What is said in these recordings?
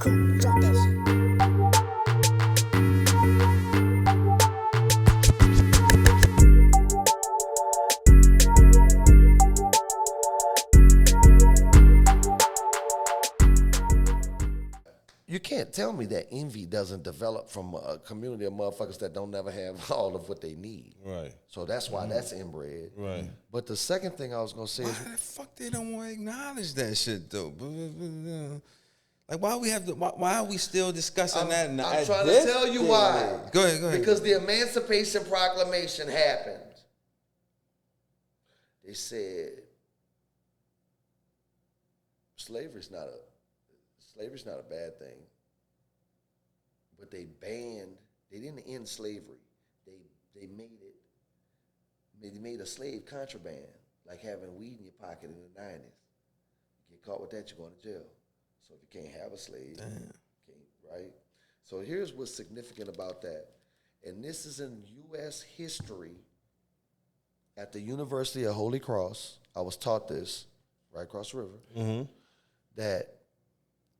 Cole, drop that shit. You can't tell me that envy doesn't develop from a community of motherfuckers that don't never have all of what they need. Right. So that's why that's inbred. Right. But the second thing I was gonna say Why is the fuck they don't want to acknowledge that shit though? Like why we have to? Why are we still discussing that? I'm at trying to this tell you day? why. Go ahead. Because the Emancipation Proclamation happened. They said slavery's not a bad thing. But they didn't end slavery. They made a slave contraband, like having weed in your pocket in the 90s. You get caught with that, you're going to jail. So if you can't have a slave, right? So here's what's significant about that. And this is in U.S. history at the University of Holy Cross. I was taught this right across the river. That,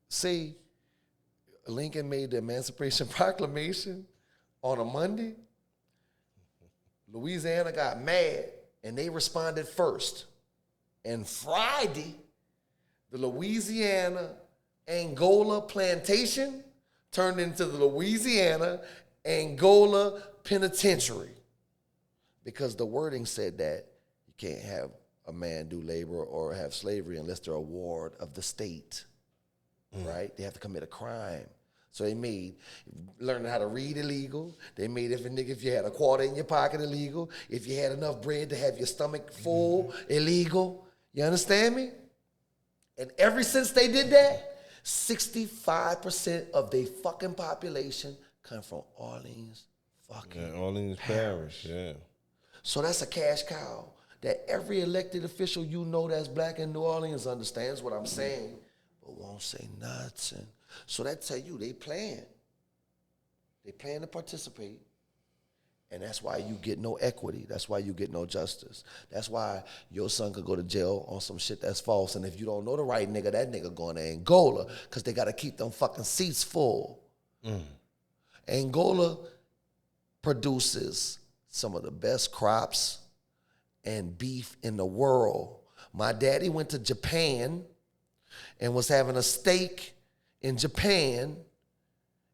see, Lincoln made the Emancipation Proclamation on a Monday. Louisiana got mad, and they responded first. And Friday, the Louisiana Angola plantation turned into the Louisiana Angola Penitentiary, because the wording said that you can't have a man do labor or have slavery unless they're a ward of the state, right? They have to commit a crime. So they made learning how to read illegal. They made if you had a quarter in your pocket illegal. If you had enough bread to have your stomach full illegal. You understand me? And ever since they did that, 65% of their fucking population come from Orleans fucking Orleans Parish, yeah. So that's a cash cow that every elected official you know that's black in New Orleans understands what I'm saying, but won't say nothing. So that tell you they plan. They plan to participate. And that's why you get no equity. That's why you get no justice. That's why your son could go to jail on some shit that's false. And if you don't know the right nigga, that nigga going to Angola because they got to keep them fucking seats full. Angola produces some of the best crops and beef in the world. My daddy went to Japan and was having a steak in Japan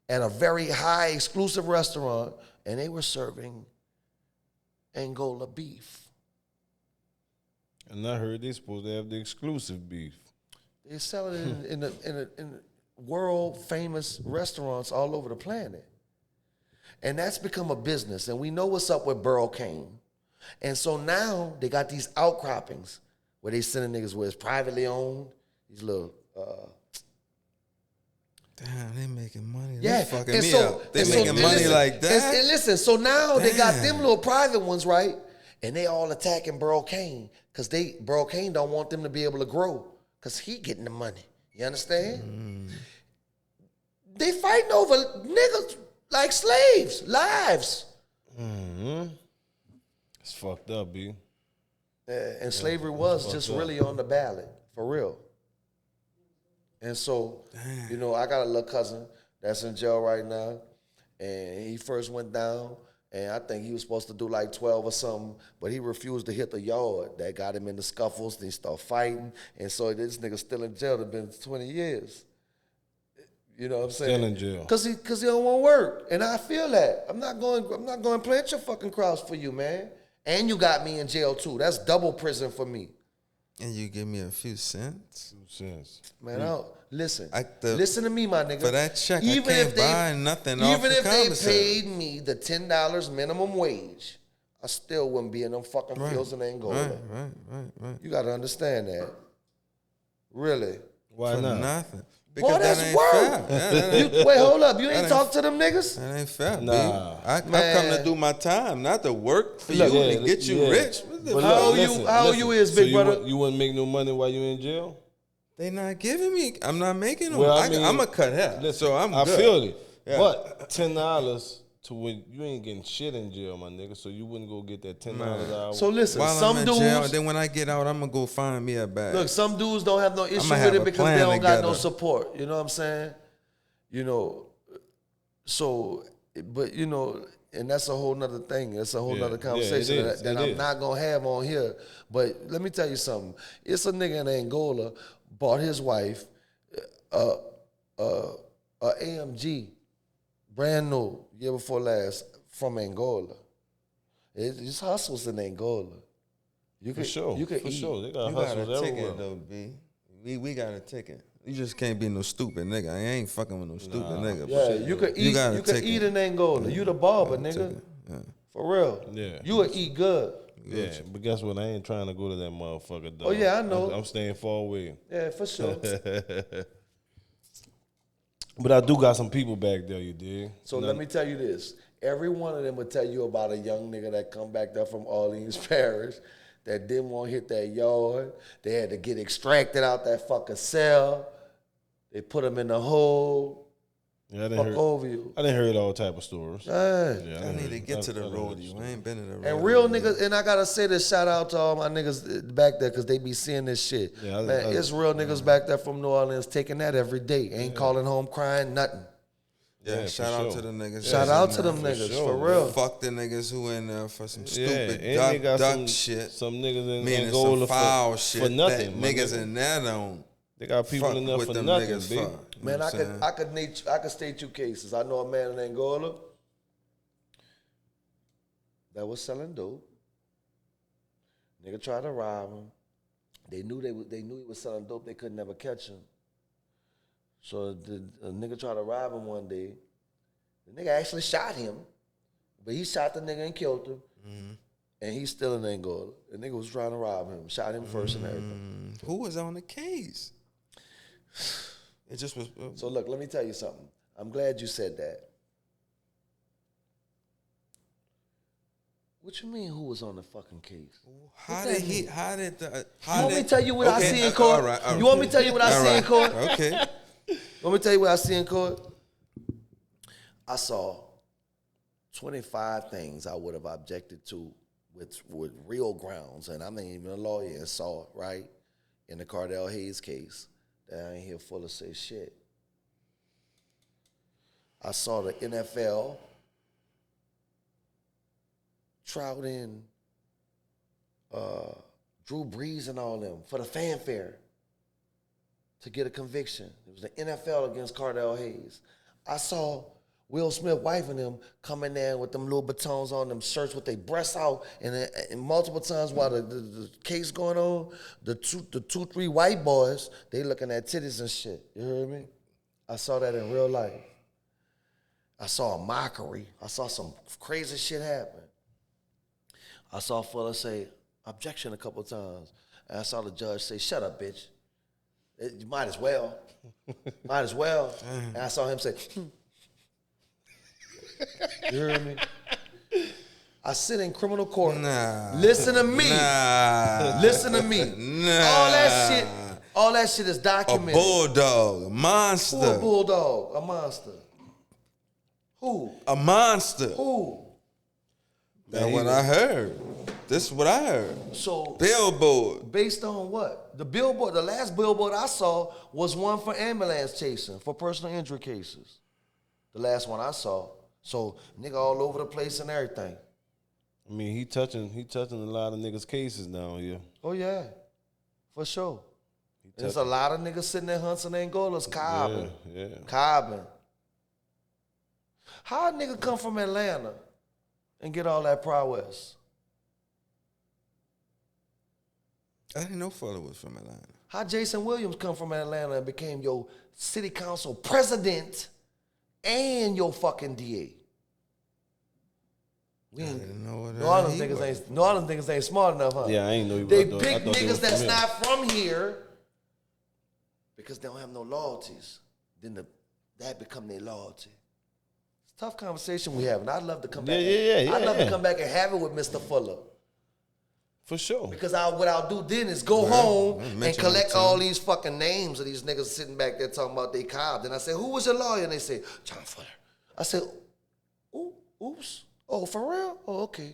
at a very high exclusive restaurant, and they were serving Angola beef. And I heard they supposed to have the exclusive beef. They sell it in world famous restaurants all over the planet. And that's become a business. And we know what's up with Burl Cane. And so now they got these outcroppings where they sending niggas where it's privately owned, these little Damn, they making money. Yeah, They fucking and me so- up. They and so- making and money listen, like that. And listen, so now they got Damn. them little private ones, right? And they all attacking Burl Cane because Burl Cane don't want them to be able to grow because he getting the money. You understand? They fighting over niggas like slaves, lives. It's fucked up, B. And slavery was just up. really on the ballot, for real. And so, you know, I got a little cousin that's in jail right now, and he first went down, and I think he was supposed to do like 12 or something, but he refused to hit the yard. That got him in the scuffles, then he started fighting, and so this nigga still in jail. It's been 20 years. You know what I'm saying? Still in jail. Cause he don't want to work, and I feel that. I'm not going to plant your fucking cross for you, man. And you got me in jail too. That's double prison for me. And you give me a few cents? Man, I don't, listen. I- Listen to me, my nigga. For that check, I can't buy nothing off Even the if they commissary. paid me the $10 minimum wage, I still wouldn't be in them fucking fields in Angola. Right. You got to understand that. Really. Why For not? nothing. Boy, Because that's that ain't work. fair. That ain't- Wait, hold up. You ain't ain't- talk to them niggas? That ain't fair, Nah. B. I come Man. to do my time, not to work for Look, you yeah, to get you yeah. rich. What the But fuck? look, How old you is, big brother? You wouldn't make no money while you in jail? They not giving me. I'm not making them. Well, I mean, I'm a cut hair, Listen, so I'm I good. feel it. Yeah. But $10 to when you ain't getting shit in jail, my nigga. So you wouldn't go get that $10 an hour. So listen, While some I'm in dudes, jail, then when I get out, I'm gonna go find me a bag. look, some dudes don't have no issue have with a it because plan they don't got no together. support. You know what I'm saying? You know, so, but you know, and that's a whole nother thing. That's a whole nother conversation that I'm not gonna have on here. But let me tell you something. It's a nigga in Angola bought his wife a AMG, brand new, year before last, from Angola. It's hustles in Angola. You For could, sure. You could For eat. sure. They got You got hustles a everywhere. ticket though, B. We got a ticket. You just can't be no stupid nigga. I ain't fucking with no stupid nigga. Yeah, you could eat. You could eat in Angola. You the barber, nigga. Yeah. For real. Yeah. You would eat good. Yeah, but guess what? I ain't trying to go to that motherfucker, though. Oh, yeah, I know. I'm staying far away. Yeah, for sure. But I do got some people back there, you dig? So let me tell you this. Every one of them will tell you about a young nigga that come back there from Orleans Parish that didn't want to hit that yard. They had to get extracted out that fucking cell. They put him in the hole. Yeah, Fuck over you. I didn't hear all type of stories. I need to get to the rodeo. I ain't been to the rodeo. And real niggas, and I gotta say this, shout out to all my niggas back there because they be seeing this shit. Yeah, Man, it's real niggas back there from New Orleans taking that every day. Ain't calling home crying, nothing. Yeah, for shout out sure. to the niggas. Shout out to them for niggas, sure. for real. Fuck the niggas who in there for some Yeah, stupid and they got duck shit. some niggas in Meaning Angola some foul for shit. nothing. That my niggas nigga. in there don't. They got people fuck in there with for them nothing, niggas B. fuck. You Man, know what I'm saying? I could state 2 cases. I know a man in Angola that was selling dope. Nigga tried to rob him. They knew he was selling dope. They could never catch him. So a nigga tried to rob him one day. The nigga actually shot him, but he shot the nigga and killed him. Mm-hmm. And he's still in Angola. The nigga was trying to rob him, shot him first and everything. Who was on the case? It just was. So look, let me tell you something. I'm glad you said that. What you mean? Who was on the fucking case? How did he? How did the? How You want me did- to tell you what I Okay, see in court? all right. You want me to tell you what I All see in right. court? Okay. Let me tell you what I see in court. I saw 25 things I would have objected to with real grounds, and I'm not even a lawyer, and saw it, right? In the Cardell Hayes case, that I ain't here full of say shit. I saw the NFL trouting Drew Brees and all them for the fanfare to get a conviction. It was the NFL against Cardell Hayes. I saw Will Smith wife and them coming there with them little batons on them shirts with their breasts out, and multiple times while the case going on, the two, 3 white boys, they looking at titties and shit. You heard me? I saw that in real life. I saw a mockery. I saw some crazy shit happen. I saw a fella say, objection a couple times. And I saw the judge say, shut up, bitch. You might as well. Might as well. And I saw him say, You heard me? I sit in criminal court. Nah. Listen to me. Nah. Listen to me. Nah. All that shit is A documented. bulldog, a monster. Who a bulldog? A monster. Who? A monster. Who? That's what I heard. This is what I heard. So Billboard. based on what? The billboard, the last billboard I saw was one for ambulance chasing, for personal injury cases. The last one I saw. So nigga all over the place and everything. I mean, he touching a lot of niggas' cases down here. Oh yeah, for sure. There's a lot of niggas sitting there hunting Angola's cobbing. Yeah. Cobbing. How a nigga come from Atlanta and get all that prowess? I didn't know fella was from Atlanta. How Jason Williams come from Atlanta and became your city council president and your fucking DA? We ain't, didn't know what New Orleans he niggas ain't smart enough, huh? Yeah, I ain't know he was. They I thought pick they was niggas from that's here. not from here because they don't have no loyalties. Then that become their loyalty. It's a tough conversation we have, and I'd love to come back. I'd love to come back and have it with Mr. Fuller. For sure. Because what I'll do then is go home and mention collect it to all him. these fucking names of these niggas sitting back there talking about they cobb. Then I say, who was your lawyer? And they say, John Fuller. I said, oops. Oh, for real? Oh, okay.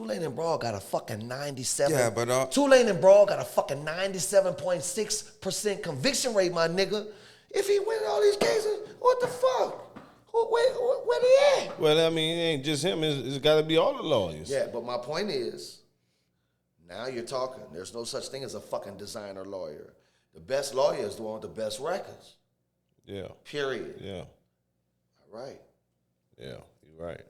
Tulane and Broad got a fucking 97. Yeah, but Tulane and Broad got a fucking 97.6% conviction rate, my nigga. If he win all these cases, what the fuck? Where they at? Well, I mean, it ain't just him. It's got to be all the lawyers. Yeah, but my point is, now you're talking. There's no such thing as a fucking designer lawyer. The best lawyer is the one with the best records. Yeah. Period. Yeah. All right. Yeah. You're right.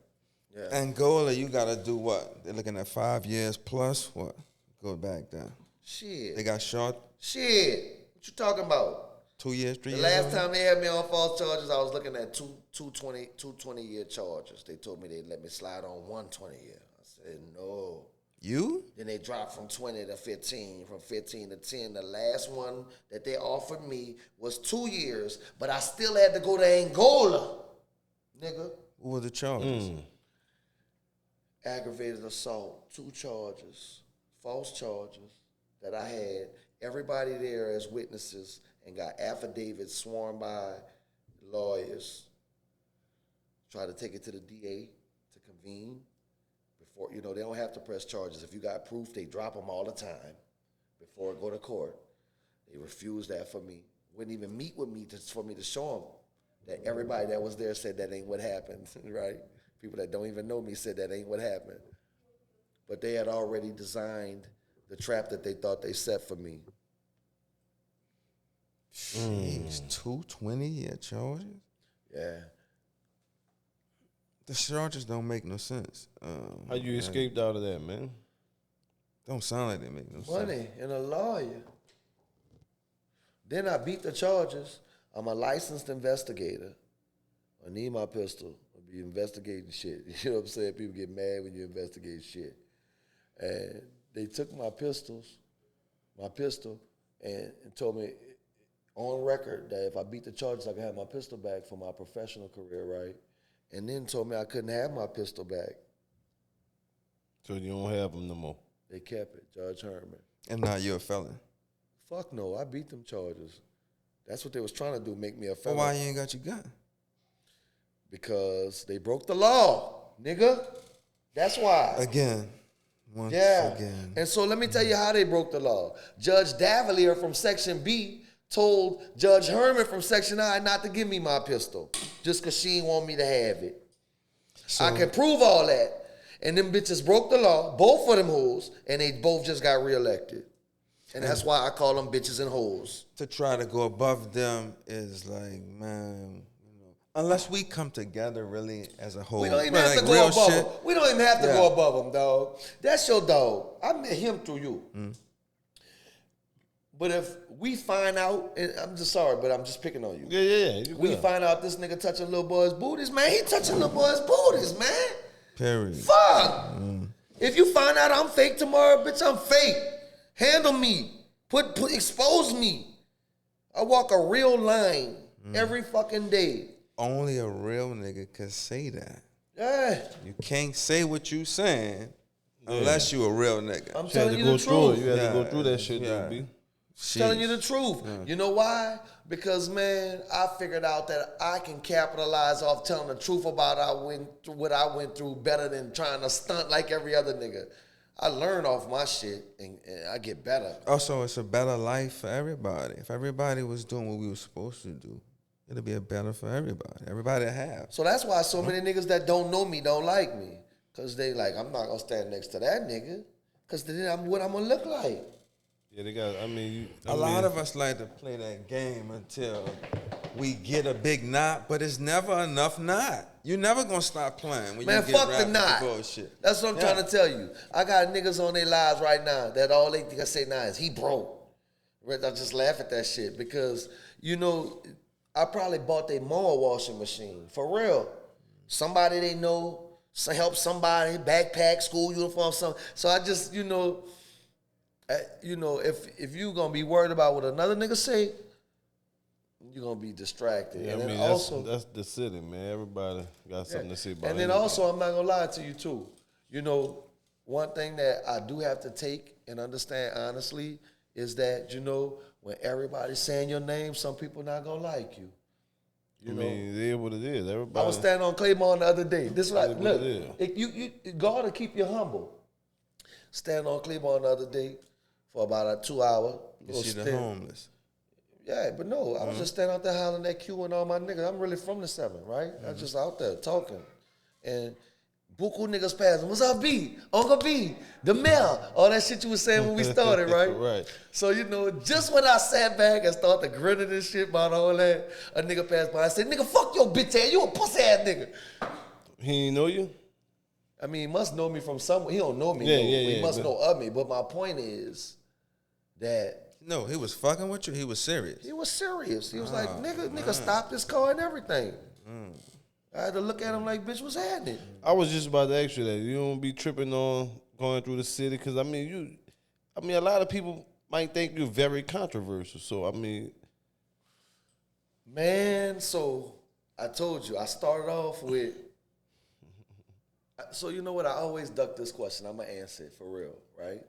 Yeah. Angola, you gotta do what? They're looking at 5 years plus what? Go back there. Shit. They got short Shit. What you talking about? 2 years, 3 The years. last time they had me on false charges, I was looking at two 20-year charges. They told me they'd let me slide on 1 20-year. I said, no. You? Then they dropped from 20 to 15, from 15 to 10. The last one that they offered me was 2 years, but I still had to go to Angola, nigga. What were the charges? Aggravated assault, 2 charges, false charges that I had everybody there as witnesses and got affidavits sworn by lawyers. Try to take it to the DA to convene. Before, they don't have to press charges. If you got proof, they drop them all the time before it go to court. They refused that for me. Wouldn't even meet with me for me to show them that everybody that was there said that ain't what happened, right? People that don't even know me said that ain't what happened. But they had already designed the trap that they thought they set for me. Jeez, 2 20-year charges? Yeah. The charges don't make no sense. How you escaped out of that, man? Don't sound like they make no sense. Money and a lawyer. Then I beat the charges. I'm a licensed investigator. I need my pistol. I'll be investigating shit. You know what I'm saying? People get mad when you investigate shit. And they took my pistol, and told me on record that if I beat the charges, I could have my pistol back for my professional career, right? And then told me I couldn't have my pistol back. So you don't have them no more. They kept it, Judge Herman. And now you're a felon. Fuck no, I beat them charges. That's what they was trying to do, make me a But felon. why you ain't got your gun? Because they broke the law, nigga. That's why. Again. Once Yeah. again. And so let me tell you how they broke the law. Judge Davalier from Section B told Judge Herman from Section I not to give me my pistol just because she didn't want me to have it. So, I can prove all that. And them bitches broke the law, both of them hoes, and they both just got reelected. And that's why I call them bitches and hoes. to try to go above them is like, man, unless we come together really as a whole. We don't even Right, have to like go real above shit. them. We don't even have to Yeah. go above them, dog. That's your dog. I met him through you. But if we find out, and I'm just sorry, but I'm just picking on you. Yeah. You We good. find out this nigga touching little boys' booties, man. He touching little boys' booties, man. Period. Fuck. If you find out I'm fake tomorrow, bitch, I'm fake. Handle me. Expose me. I walk a real line every fucking day. Only a real nigga could say that. Yeah. You can't say what you saying unless you a real nigga. I'm You had telling to you go the through it. truth. You had to Yeah. go through that shit, Yeah. though, B. Telling you the truth. You know why? Because, man, I figured out that I can capitalize off telling the truth about what I went through better than trying to stunt like every other nigga. I learn off my shit, and I get better. Also, it's a better life for everybody. If everybody was doing what we were supposed to do, it'll be a better for everybody. Everybody have. So that's why so many niggas that don't know me don't like me. Because they like, I'm not going to stand next to that nigga. Because then I'm what I'm going to look like. Yeah, they got, A lot of us like to play that game until we get a big knot, but it's never enough knot. You're never gonna stop playing when Man, you get fuck the wrapped in knot. bullshit. That's what I'm trying to tell you. I got niggas on their lives right now that all they think I say now is he broke. I just laugh at that shit because, I probably bought their mama washing machine. For real. Somebody they know, help somebody, backpack, school uniform, something. So I just, if you gonna be worried about what another nigga say, you're gonna be distracted. Yeah, and then that's, also, that's the city, man. Everybody got something to say about it. and then also, I'm not gonna lie to you too. One thing that I do have to take and understand honestly is that when everybody's saying your name, some people not gonna like you. It is what it is. Everybody. I was standing on Claymore the other day. This is like, It is look, what it you God will keep you humble. stand on Cleveland the other day for about a 2 hour. You see the homeless. Yeah, but no, I was just standing out there hollering at Q and all my niggas. I'm really from the 7, right? I was just out there talking. And buku niggas passing. What's up, B? Uncle B, the mayor. All that shit you was saying when we started, right? Right. So, you know, just when I sat back and started grinning and shit about all that, a nigga passed by. I said, nigga, fuck your bitch ass. You a pussy ass nigga. He ain't know you? I mean, he must know me from somewhere. He don't know me. Yeah, though. yeah, He yeah, must but- know of me. But my point is that No, he was fucking with you. He was serious. he was serious. He was like, nigga, stop this car and everything. I had to look at him like, bitch, what's happening? I was just about to ask you that. You don't be tripping on going through the city because a lot of people might think you're very controversial. So I mean, Man, so I told you, I started off with. So you know what? I always duck this question. I'm gonna answer it for real, right?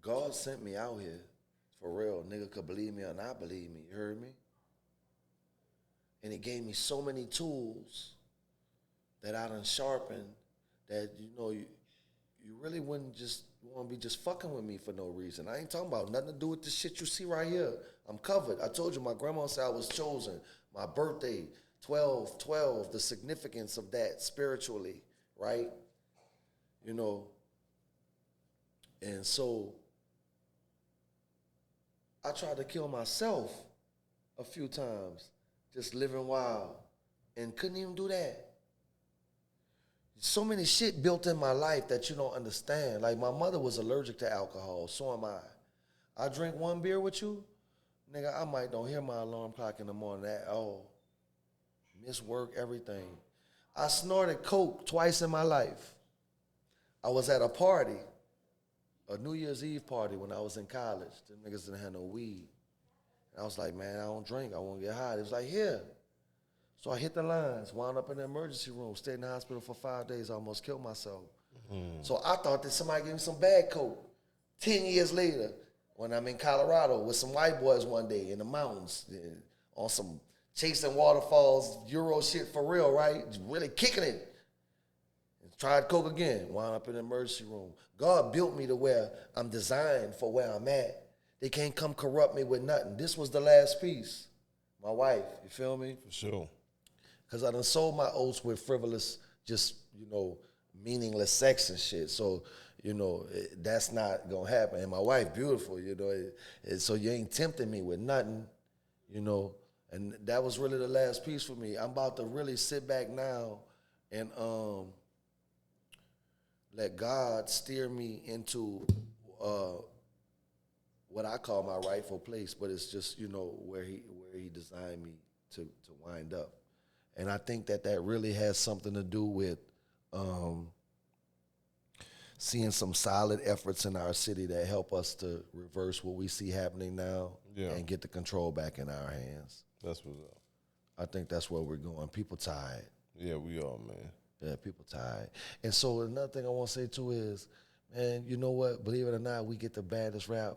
God sent me out here for real. Nigga could believe me or not believe me. You heard me? And it gave me so many tools that I done sharpened that, you know, you really wouldn't just want to be just fucking with me for no reason. I ain't talking about nothing to do with the shit you see right here. I'm covered. I told you my grandma said I was chosen. My birthday, 12, the significance of that spiritually, right? You know, and so I tried to kill myself a few times, just living wild, and couldn't even do that. So many shit built in my life that you don't understand. Like, my mother was allergic to alcohol, so am I. I drink one beer with you, nigga, I might don't hear my alarm clock in the morning at all. Miss work, everything. I snorted coke twice in my life. I was at a party, a New Year's Eve party when I was in college. Them niggas didn't have no weed. And I was like, man, I don't drink. I won't get high. It was like, here. So I hit the lines, wound up in the emergency room, stayed in the hospital for 5 days, almost killed myself. So I thought that somebody gave me some bad coke. 10 years later, when I'm in Colorado with some white boys one day in the mountains, on some chasing waterfalls, Euro shit for real, right? Really kicking it. Tried coke again, wound up in the emergency room. God built me to where I'm designed for where I'm at. They can't come corrupt me with nothing. This was the last piece. My wife, you feel me? for sure. Because I done sold my oats with frivolous, just, you know, meaningless sex and shit. So, you know, that's not going to happen. And my wife, beautiful, you know. So you ain't tempting me with nothing, you know. And that was really the last piece for me. I'm about to really sit back now and let God steer me into what I call my rightful place, but it's just, you know, where he designed me to wind up. And I think that really has something to do with seeing some solid efforts in our city that help us to reverse what we see happening now and get the control back in our hands. That's what's up. I think that's where we're going. People tired. Yeah, we are, man. Yeah, people tired. And so another thing I want to say too is, man, you know what? Believe it or not, we get the baddest rap,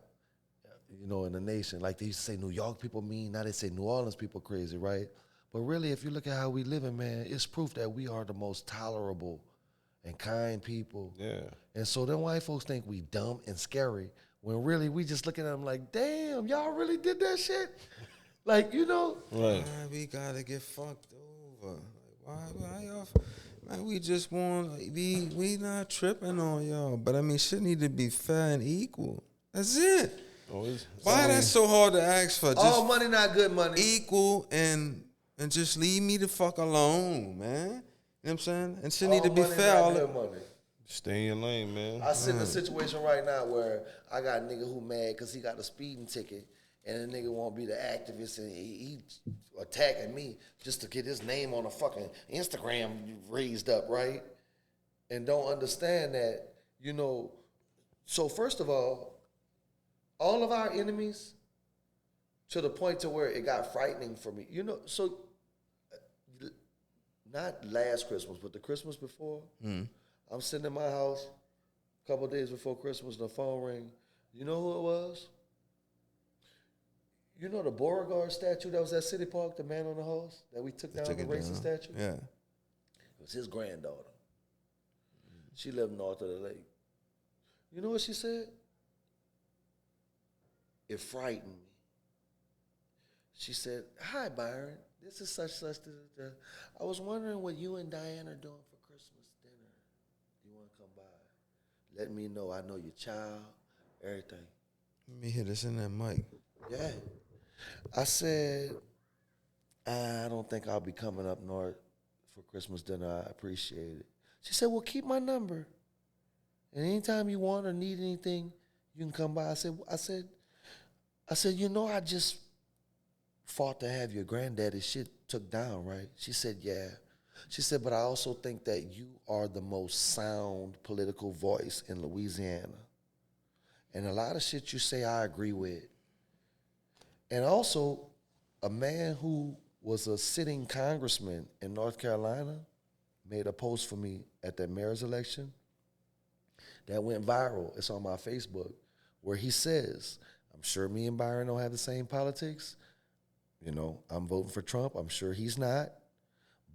you know, in the nation. Like they used to say New York people mean, now they say New Orleans people crazy, right? But really, if you look at how we living, man, it's proof that we are the most tolerable and kind people. Yeah. And so then white folks think we dumb and scary, when really we just looking at them like, damn, y'all really did that shit? Like, you know? Right. Why we gotta get fucked over? Why y'all? Man, we just want we not tripping on y'all, but I mean, shit need to be fair and equal. That's it. Why that's so hard to ask for? Just All money not good money. equal and just leave me the fuck alone, man. You know what I'm saying? And shit need to be money fair. not All good money. Stay in your lane, man. I sit in a situation right now where I got a nigga who mad because he got a speeding ticket, and the nigga won't be the activist, and he attacking me just to get his name on a fucking Instagram raised up, right? And don't understand that, you know. So first of all of our enemies, to the point to where it got frightening for me. You know, so not last Christmas, but the Christmas before, I'm sitting in my house a couple of days before Christmas, the phone ring. You know who it was? You know the Beauregard statue that was at City Park, the man on the horse that we took down, the racist statue? Yeah. It was his granddaughter. She lived north of the lake. You know what she said? It frightened me. She said, "Hi, Byron. This is such. I was wondering what you and Diane are doing for Christmas dinner. You want to come by? Let me know. I know your child, everything." Let me hear this in that mic. Yeah. I said, "I don't think I'll be coming up north for Christmas dinner. I appreciate it." She said, "Well, keep my number. And anytime you want or need anything, you can come by." I said, I just fought to have your granddaddy shit took down, right? She said, "Yeah." She said, "But I also think that you are the most sound political voice in Louisiana. And a lot of shit you say I agree with. And also, a man who was a sitting congressman in North Carolina made a post for me at that mayor's election that went viral. It's on my Facebook, where he says, I'm sure me and Byron don't have the same politics. You know, I'm voting for Trump. I'm sure he's not.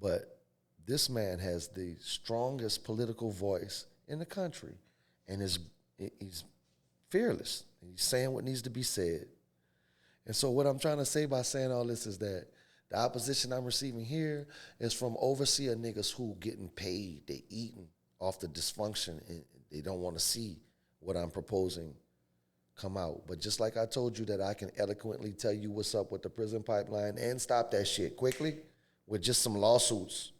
But this man has the strongest political voice in the country. And he's fearless. He's saying what needs to be said. And so what I'm trying to say by saying all this is that the opposition I'm receiving here is from overseer niggas who getting paid. They eating off the dysfunction, and they don't want to see what I'm proposing come out. But just like I told you that I can eloquently tell you what's up with the prison pipeline and stop that shit quickly with just some lawsuits,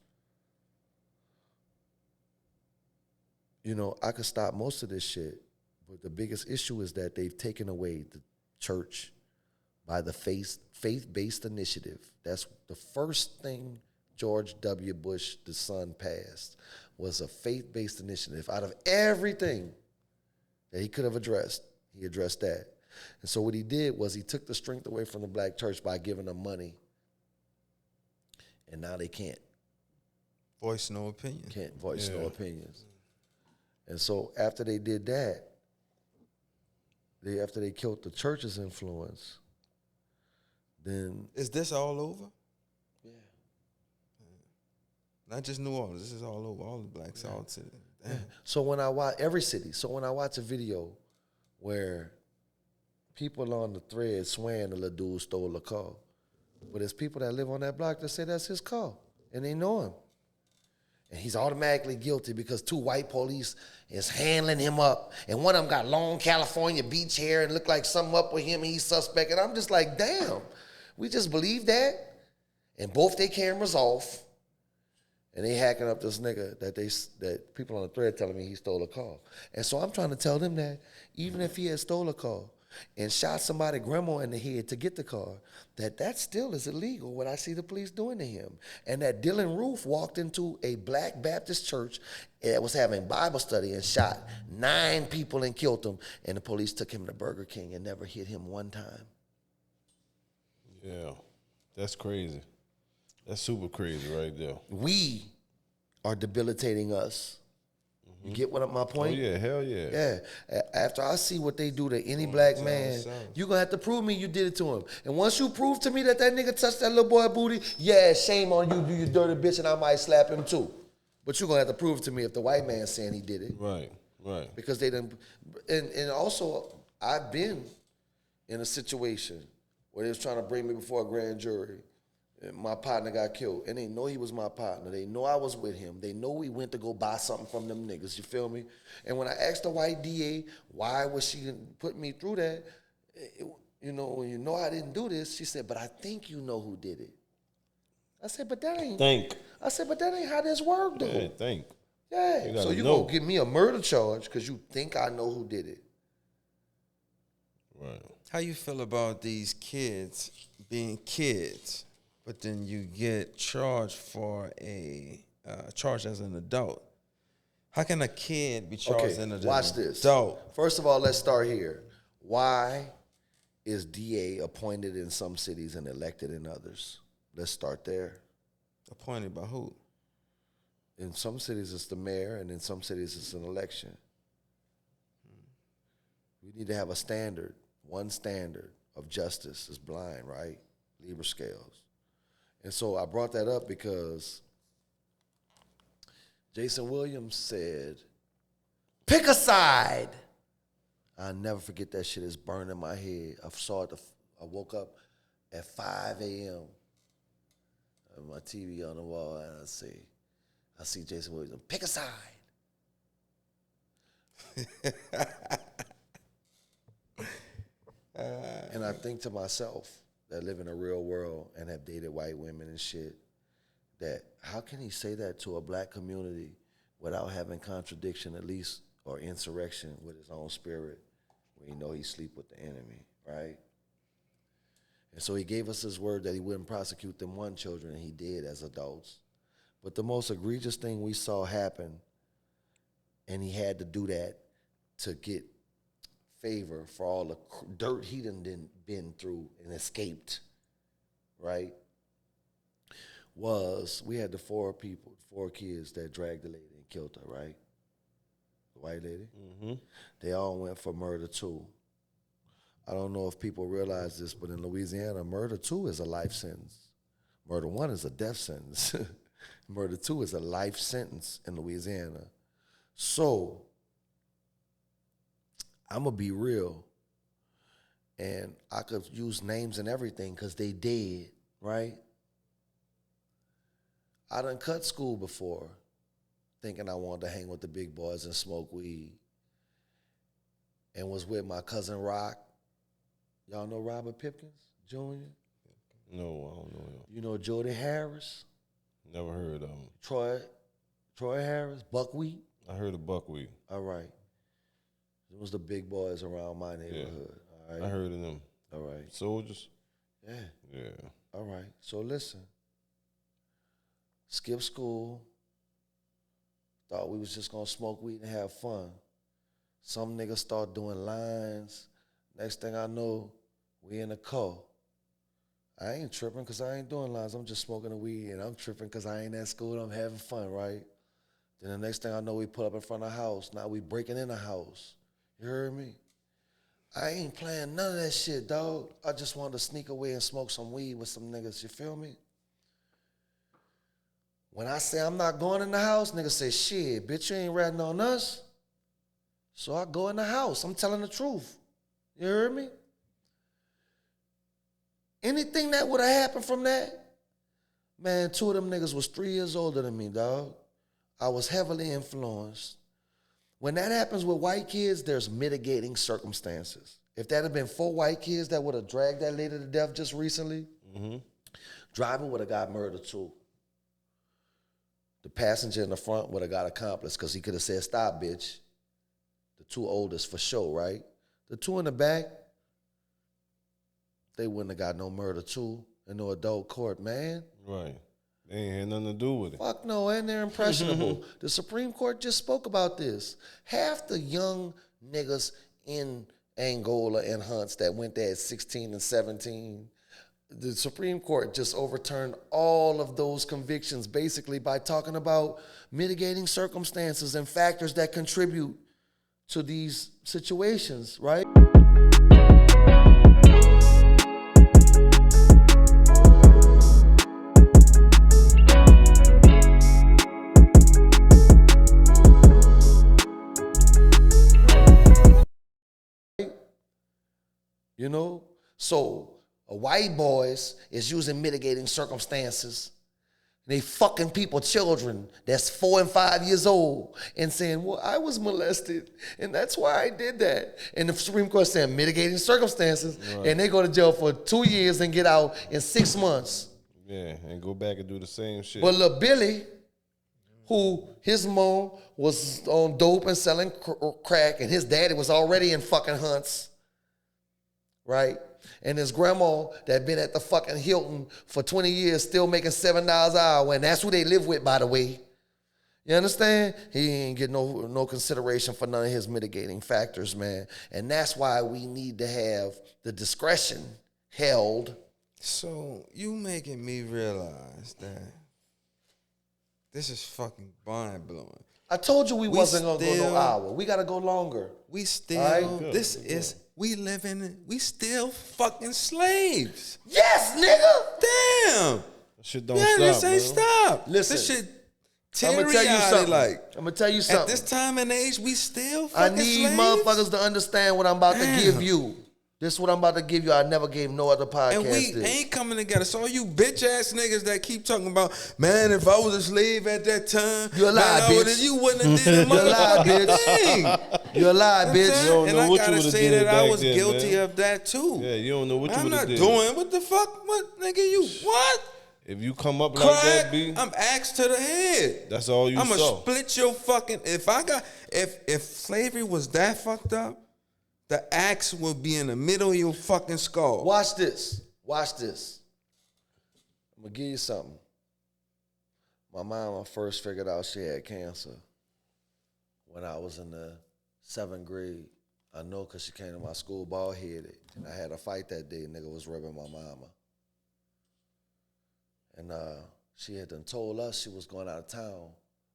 you know, I could stop most of this shit. But the biggest issue is that they've taken away the church by the faith-based initiative. That's the first thing George W. Bush, the son, passed, was a faith-based initiative. Out of everything that he could have addressed, he addressed that. And so what he did was he took the strength away from the black church by giving them money. And now they can't. Voice no opinion. Can't voice no opinions. And so after they did that, after they killed the church's influence, then... Is this all over? Yeah. Not just New Orleans. This is all over. All the black South cities. Yeah. So when I watch every city, so when I watch a video where people on the thread swearing the little dude stole a car, but there's people that live on that block that say that's his car, and they know him. And he's automatically guilty because 2 white police is handling him up. And one of them got long California beach hair and look like something up with him, and he's suspect. And I'm just like, damn, we just believe that? And both their cameras off. And they hacking up this nigga that people on the thread telling me he stole a car. And so I'm trying to tell them that even if he had stole a car and shot somebody grandma in the head to get the car, that still is illegal what I see the police doing to him. And that Dylan Roof walked into a black Baptist church that was having Bible study and shot 9 people and killed them, and the police took him to Burger King and never hit him one time. Yeah, that's crazy. That's super crazy right there. We are debilitating us. You get my point? Oh, yeah, hell yeah. Yeah. After I see what they do to any black man, you're going to have to prove me you did it to him. And once you prove to me that nigga touched that little boy booty, yeah, shame on you, you dirty bitch, and I might slap him too. But you're going to have to prove to me if the white man's saying he did it. Right. Because they didn't. And also, I've been in a situation where they was trying to bring me before a grand jury. And my partner got killed, and they know he was my partner. They know I was with him. They know we went to go buy something from them niggas, you feel me? And when I asked the white DA why was she putting me through that, when you know I didn't do this, she said, but I think you know who did it. I said, but that ain't... but that ain't how this work, though. Yeah, think. Yeah, so you gonna give me a murder charge because you think I know who did it. Right. How you feel about these kids being kids, but then you get charged for charged as an adult? How can a kid be charged as an adult? Watch this. First of all, let's start here. Why is DA appointed in some cities and elected in others? Let's start there. Appointed by who? In some cities, it's the mayor, and in some cities, it's an election. We need to have a standard. One standard of justice is blind, right? Libra scales. And so I brought that up because Jason Williams said Pick a side. I'll never forget that shit. It's burned in my head. I woke up at 5 a.m. My TV on the wall, and I see Jason Williams. Pick a side. And I think to myself that live in a real world and have dated white women and shit, that how can he say that to a black community without having contradiction at least or insurrection with his own spirit when you know he sleep with the enemy, right? And so he gave us his word that he wouldn't prosecute them one children, and he did as adults. But the most egregious thing we saw happen, and he had to do that to get favor for all the dirt he done been through and escaped, right, was we had the four kids that dragged the lady and killed her, right? The white lady. Mm-hmm. They all went for murder too. I don't know if people realize this, but in Louisiana, murder 2 is a life sentence. Murder 1 is a death sentence. Murder 2 is a life sentence in Louisiana. So, I'm going to be real, and I could use names and everything because they dead, right? I done cut school before thinking I wanted to hang with the big boys and smoke weed, and was with my cousin Rock. Y'all know Robert Pipkins Jr.? No, I don't know him. You know Jody Harris? Never heard of him. Troy Harris? Buckwheat? I heard of Buckwheat. All right. It was the big boys around my neighborhood. Yeah. All right? I heard of them. All right. Soldiers? Yeah. Yeah. All right. So listen. Skip school. Thought we was just going to smoke weed and have fun. Some niggas start doing lines. Next thing I know, we in a car. I ain't tripping because I ain't doing lines. I'm just smoking the weed, and I'm tripping because I ain't at school. I'm having fun, right? Then the next thing I know, we pull up in front of the house. Now we breaking in the house. You heard me? I ain't playing none of that shit, dog. I just wanted to sneak away and smoke some weed with some niggas. You feel me? When I say I'm not going in the house, niggas say, shit, bitch, you ain't ratting on us. So I go in the house. I'm telling the truth. You heard me? Anything that would have happened from that, man, 2 of them niggas was 3 years older than me, dog. I was heavily influenced. When that happens with white kids, there's mitigating circumstances. If that had been 4 white kids that would have dragged that lady to death just recently, driver would have got murdered too. The passenger in the front would have got accomplice because he could have said, stop, bitch. The 2 oldest for sure, right? The 2 in the back, they wouldn't have got no murder too in no adult court, man. Right. They ain't had nothing to do with it. Fuck no, and they're impressionable. The Supreme Court just spoke about this. Half the young niggas in Angola and Hunts that went there at 16 and 17, the Supreme Court just overturned all of those convictions basically by talking about mitigating circumstances and factors that contribute to these situations, right? You know? So, white boys is using mitigating circumstances. They fucking people, children that's 4 and 5 years old and saying, well, I was molested and that's why I did that. And the Supreme Court saying mitigating circumstances, right. And they go to jail for 2 years and get out in 6 months. Yeah, and go back and do the same shit. But little Billy, who his mom was on dope and selling crack and his daddy was already in fucking Hunts, right? And his grandma that been at the fucking Hilton for 20 years still making $7 an hour, and that's who they live with, by the way. You understand? He ain't get no consideration for none of his mitigating factors, man. And that's why we need to have the discretion held. So you making me realize that this is fucking mind-blowing. I told you we wasn't going to go no hour. We got to go longer. We still, right? We still fucking slaves. Yes, nigga. Damn. That shit don't Yeah, stop, this ain't bro. stop. Listen. This shit I'm gonna tell you something. Like, I'm gonna tell you at something. this time and age, we still I fucking need slaves? motherfuckers to understand what I'm about to Damn. give you. This is what I'm about to give you. I never gave no other podcast And we this. ain't coming together. So all you bitch ass niggas that keep talking about, man, if I was a slave at that time, You a lie, man, bitch. You wouldn't have did the You a lie, motherfucking bitch. thing. You're a lie, bitch. You don't And know I what you gotta would've say did that I back was then, guilty man. of that too. Yeah, you don't know what you I'm would not have did. doing what the fuck, what nigga you what? If you come up like Crack, that, B, I'm axe to the head. that's all you I'm gonna saw. split your fucking. If slavery was that fucked up, the axe would be in the middle of your fucking skull. Watch this. Watch this. I'm gonna give you something. My mama first figured out she had cancer when I was in the 7th grade. I know because she came to my school bald headed, and I had a fight that day. Nigga was rubbing my mama, and she had done told us she was going out of town.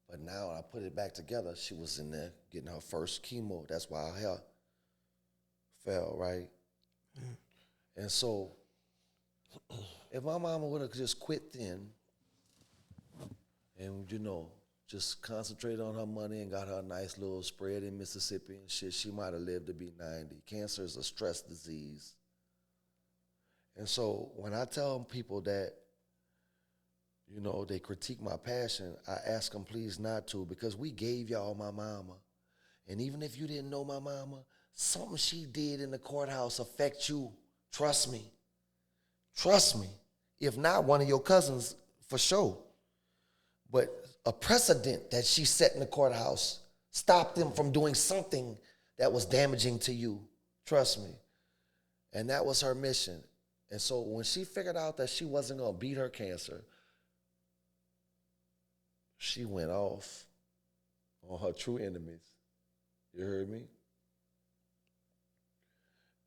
But now I put it back together. She was in there getting her first chemo. That's why her hair fell, right? And so, if my mama would have just quit then, and just concentrated on her money and got her a nice little spread in Mississippi and shit, she might have lived to be 90. Cancer is a stress disease. And so when I tell people that, they critique my passion, I ask them please not to, because we gave y'all my mama. And even if you didn't know my mama, something she did in the courthouse affect you. Trust me. Trust me. If not, one of your cousins for sure. But a precedent that she set in the courthouse stopped them from doing something that was damaging to you. Trust me. And that was her mission. And so when she figured out that she wasn't going to beat her cancer, she went off on her true enemies. You heard me?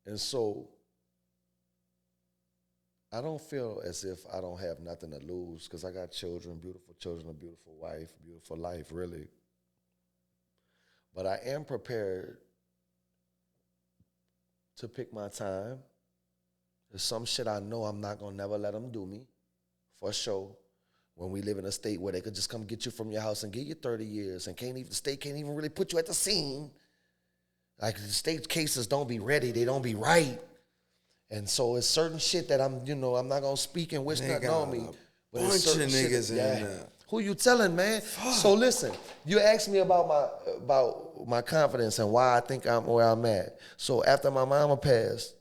And so I don't feel as if I don't have nothing to lose, because I got children, a beautiful wife, beautiful life, really. But I am prepared to pick my time. There's some shit I know I'm not gonna never let them do me, for sure. When we live in a state where they could just come get you from your house and give you 30 years and the state can't even really put you at the scene. Like, the state cases don't be ready, they don't be right. And so it's certain shit that I'm not gonna speak and wish nothing on me. But Bunch it's of certain niggas shit, in there. Who you telling, man? So listen, you asked me about my confidence and why I think I'm where I'm at. So after my mama passed,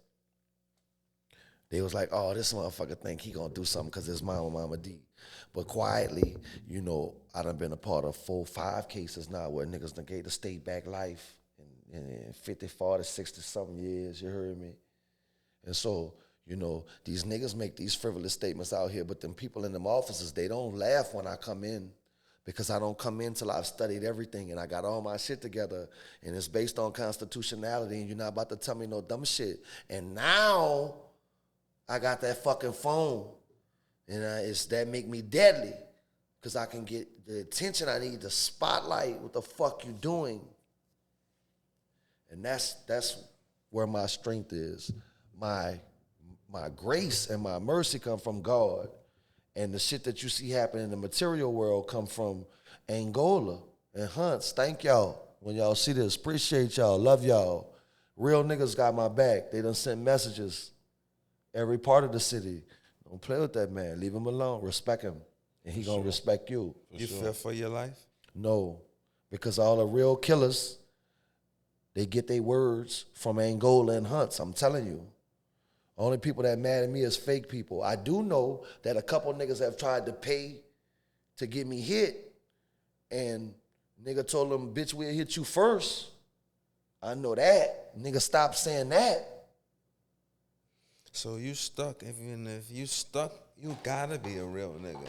they was like, oh, this motherfucker think he gonna do something because his mama D. But quietly, I done been a part of 4, 5 cases now where niggas done gave the state back life in 50, 40, 60 something years, you heard me? And so, these niggas make these frivolous statements out here, but them people in them offices, they don't laugh when I come in, because I don't come in till I've studied everything and I got all my shit together, and it's based on constitutionality, and you're not about to tell me no dumb shit. And now I got that fucking phone, and that make me deadly, because I can get the attention I need, the spotlight, what the fuck you doing. And that's where my strength is. My grace and my mercy come from God. And the shit that you see happen in the material world come from Angola and Hunts. Thank y'all. When y'all see this, appreciate y'all, love y'all. Real niggas got my back. They done sent messages every part of the city. Don't play with that man. Leave him alone. Respect him. And he gonna respect you. You fear for your life? No. Because all the real killers, they get their words from Angola and Hunts. I'm telling you. Only people that mad at me is fake people. I do know that a couple niggas have tried to pay to get me hit, and nigga told them, bitch, we'll hit you first. I know that. Nigga, stop saying that. So you stuck. Even if you stuck, you gotta be a real nigga.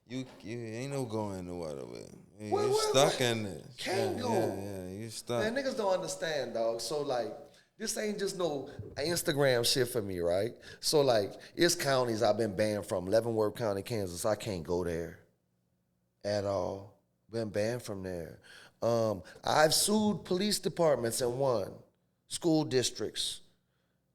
You ain't no going no other way. You stuck in this. Can't go. Yeah, you stuck. Man, niggas don't understand, dog. So, like, this ain't just no Instagram shit for me, right? So, like, it's counties I've been banned from. Leavenworth County, Kansas. I can't go there at all. Been banned from there. I've sued police departments and won. School districts,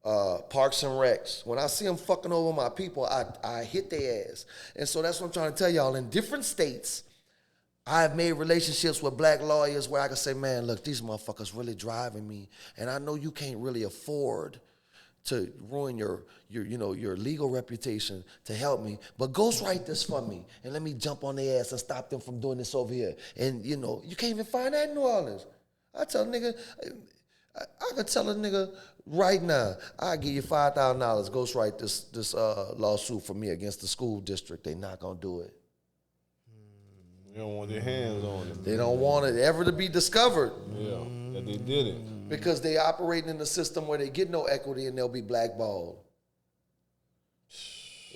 parks and recs. When I see them fucking over my people, I hit their ass. And so that's what I'm trying to tell y'all. In different states, I've made relationships with black lawyers where I can say, man, look, these motherfuckers really driving me, and I know you can't really afford to ruin your legal reputation to help me, but ghostwrite this for me and let me jump on their ass and stop them from doing this over here. And you can't even find that in New Orleans. I tell a nigga, I could tell a nigga right now, I'll give you $5,000, ghostwrite this lawsuit for me against the school district. They not gonna do it. They don't want their hands on it. They don't want it ever to be discovered. Yeah, that they did it. Because they operating in a system where they get no equity and they'll be blackballed.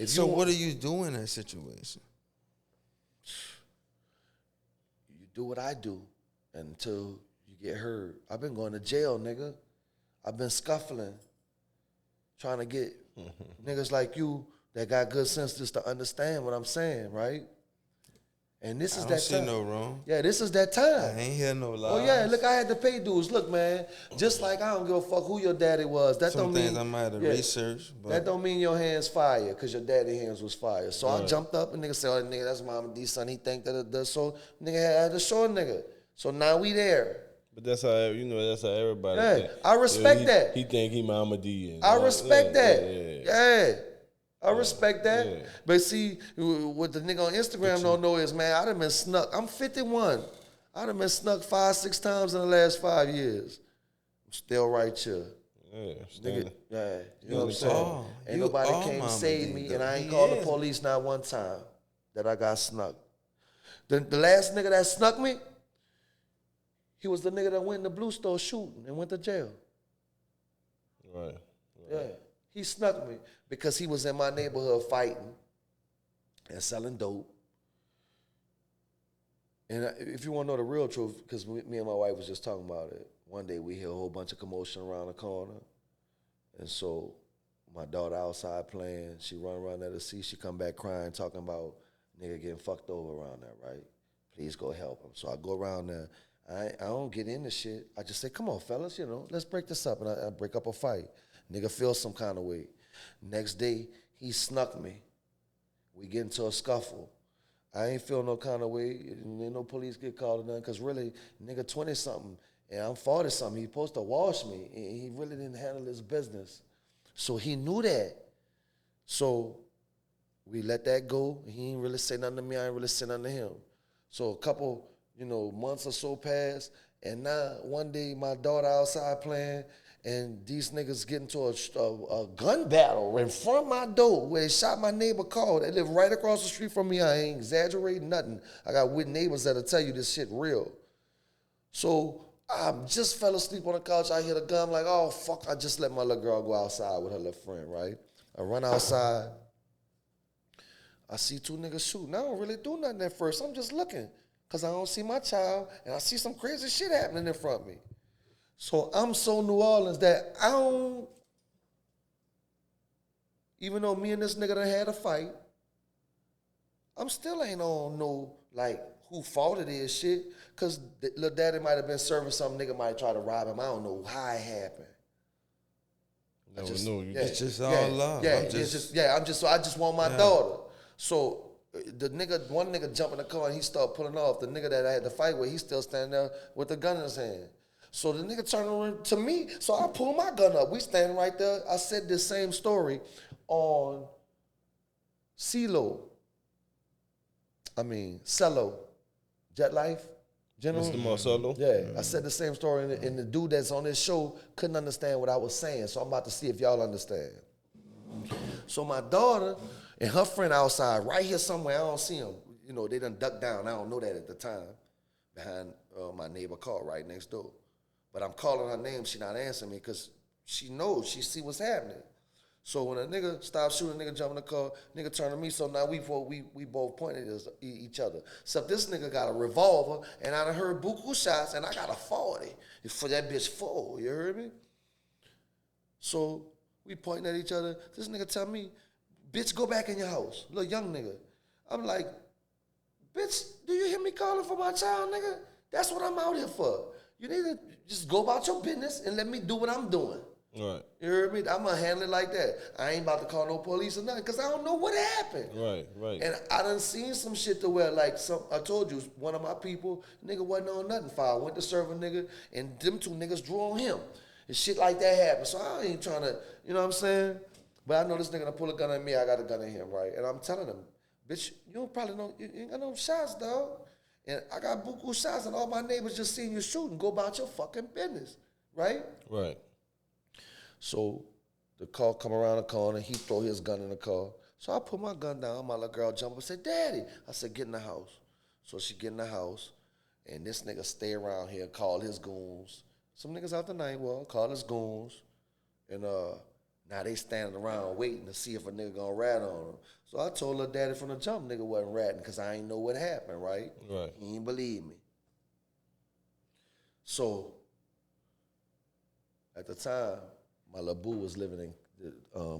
So what do you do in that situation? You do what I do until you get heard. I've been going to jail, nigga. I've been scuffling, trying to get niggas like you that got good sense just to understand what I'm saying, right? And this is I that don't see time. no wrong. Yeah, this is that time. I ain't hear no lies. Oh yeah, look, I had to pay dues. Look, man, just like I don't give a fuck who your daddy was. That Some don't things mean I might have researched, but that don't mean your hands fire, because your daddy hands was fire. So I jumped up and nigga said, oh, nigga, that's Mama D's son. He think that. So nigga had to show a nigga. So now we there. But that's how everybody Yeah, think. I respect that. He think he Mama D. And I respect that. Yeah. I respect that. Yeah. But see, what the nigga on Instagram don't know is, man, I done been snuck. I'm 51. I done been snuck 5-6 times in the last 5 years. I'm still right here. Yeah, Nigga, yeah, you know what I'm You saying? are. Ain't You nobody are came to Mama save D, me, though. and I ain't He called the is. police not one time that I got snuck. The last nigga that snuck me, he was the nigga that went in the blue store shooting and went to jail. Right. Yeah, he snuck me because he was in my neighborhood fighting and selling dope. And if you want to know the real truth, because me and my wife was just talking about it, one day we hear a whole bunch of commotion around the corner. And so my daughter outside playing, she run around there to see, she come back crying, talking about nigga getting fucked over around there, right? Please go help him. So I go around there. I don't get into shit. I just say, come on, fellas, let's break this up. And I break up a fight. Nigga feels some kind of way. Next day, he snuck me. We get into a scuffle. I ain't feel no kind of way. Ain't no police get called or nothing, because really, nigga 20-something, and I'm 40-something. He supposed to wash me, and he really didn't handle his business. So he knew that. So we let that go. He ain't really say nothing to me. I ain't really say nothing to him. So a couple, months or so passed, and now one day my daughter outside playing, and these niggas get into a gun battle in front of my door where they shot my neighbor Carl. They live right across the street from me. I ain't exaggerating nothing. I got with neighbors that'll tell you this shit real. So I just fell asleep on the couch. I hear the gun. I'm like, oh, fuck. I just let my little girl go outside with her little friend, right? I run outside. I see two niggas shooting. I don't really do nothing at first. I'm just looking because I don't see my child, and I see some crazy shit happening in front of me. So I'm so New Orleans that I don't, even though me and this nigga done had a fight, I'm still ain't on no, who fault it is shit, because little daddy might have been serving some nigga might try to rob him. I don't know how it happened. It's just all love. Yeah, I just want my daughter. So one nigga jump in the car and he started pulling off. The nigga that I had to fight with, he still standing there with the gun in his hand. So the nigga turned around to me, so I pulled my gun up. We standing right there. I said this same story on Cello, Jet Life, General. Mr. Marcello? Yeah, I said the same story, and the dude that's on this show couldn't understand what I was saying, so I'm about to see if y'all understand. So my daughter and her friend outside, right here somewhere, I don't see them. They done ducked down. I don't know that at the time, behind my neighbor car right next door. But I'm calling her name, she not answering me because she knows, she see what's happening. So when a nigga stops shooting, nigga jump in the car, nigga turn to me, so now we both pointed at each other. Except this nigga got a revolver, and I done heard buku shots, and I got a 40 for that bitch full, you heard me? So we pointing at each other. This nigga tell me, bitch, go back in your house. Little young nigga. I'm like, bitch, do you hear me calling for my child, nigga? That's what I'm out here for. You need to just go about your business and let me do what I'm doing. Right. You heard me? I'm gonna handle it like that. I ain't about to call no police or nothing because I don't know what happened. Right. And I done seen some shit to where like I told you, one of my people, nigga wasn't on nothing file. Went to serve a nigga and them two niggas drew on him. And shit like that happened. So I ain't trying to, you know what I'm saying? But I know this nigga gonna pull a gun on me, I got a gun on him, right? And I'm telling him, bitch, you don't probably know, you ain't got no shots, dog. And I got buku shots and all my neighbors just seen you shooting. Go about your fucking business, right? Right. So the car come around the corner, he throw his gun in the car. So I put my gun down, my little girl jump up and say, Daddy. I said, get in the house. So she get in the house, and this nigga stay around here, call his goons. Some niggas out the night, well, call his goons. And now they standing around waiting to see if a nigga gonna rat on them. So I told her daddy from the jump nigga wasn't ratting because I ain't know what happened, right? Right. He ain't believe me. So at the time, my little boo was living in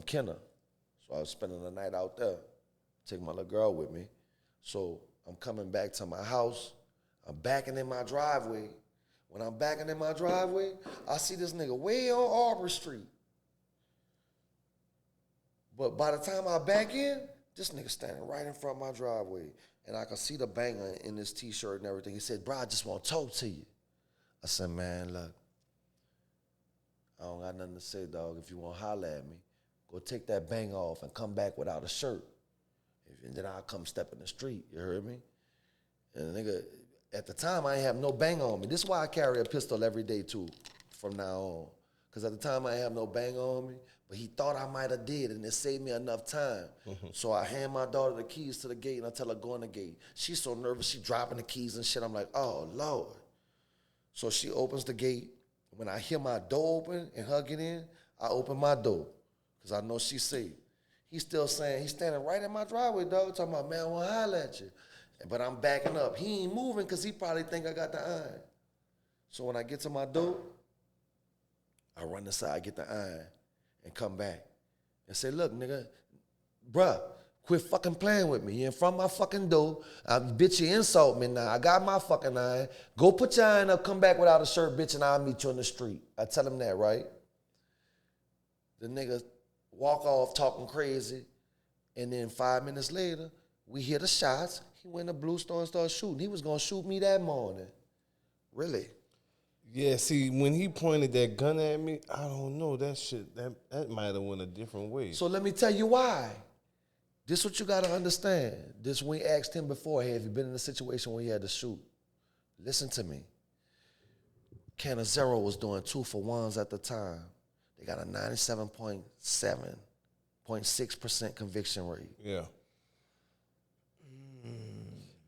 Kenner. So I was spending the night out there, taking my little girl with me. So I'm coming back to my house. I'm backing in my driveway. When I'm backing in my driveway, I see this nigga way on Aubrey Street. But by the time I back in, this nigga standing right in front of my driveway. And I can see the banger in his t-shirt and everything. He said, bro, I just want to talk to you. I said, man, look, I don't got nothing to say, dog. If you want to holler at me, go take that bang off and come back without a shirt. And then I'll come step in the street, you heard me? And the nigga, at the time, I ain't have no bang on me. This is why I carry a pistol every day, too, from now on. Because at the time, I ain't have no bang on me, but he thought I might have did, and it saved me enough time. So I hand my daughter the keys to the gate, and I tell her, go in the gate. She's so nervous, she dropping the keys and shit. I'm like, oh, Lord. So she opens the gate. When I hear my door open and her get in, I open my door because I know she's safe. He's still saying, he's standing right in my driveway, dog, talking about, man, I want to holler at you. But I'm backing up. He ain't moving because he probably think I got the iron. So when I get to my door, I run inside, get the iron, and come back and say, look, nigga, bruh, quit fucking playing with me. You in front of my fucking door. Bitch, you insult me now. I got my fucking iron. Go put your iron up, come back without a shirt, bitch, and I'll meet you in the street. I tell him that, right? The nigga walk off talking crazy, and then 5 minutes later, we hear the shots. He went to Blue Store and started shooting. He was going to shoot me that morning. Really? Yeah, see, when he pointed that gun at me, I don't know, that shit, that might have went a different way. So let me tell you why. This is what you got to understand. This we asked him before, hey, have you been in a situation where you had to shoot? Listen to me. Canna Zero was doing 2-for-1s at the time. They got a 97.6% conviction rate. Yeah.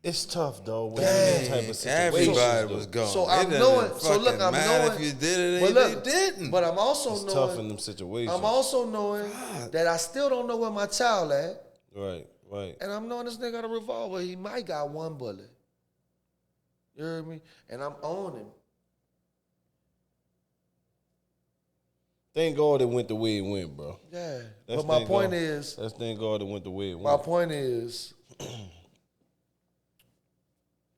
It's tough, though, when Dang, you're in that type of situation. Everybody was gone. So It I'm doesn't knowing. So look, fucking I'm matter knowing. if you did it, But look, they didn't. But I'm also It's knowing. tough in them situations. I'm also knowing that I still don't know where my child at. Right. And I'm knowing this nigga got a revolver. He might got one bullet. You heard me? And I'm on him. Thank God it went the way it went, bro. Yeah. Let's But my thank point God. is. Let's thank God it went the way it went. My point is.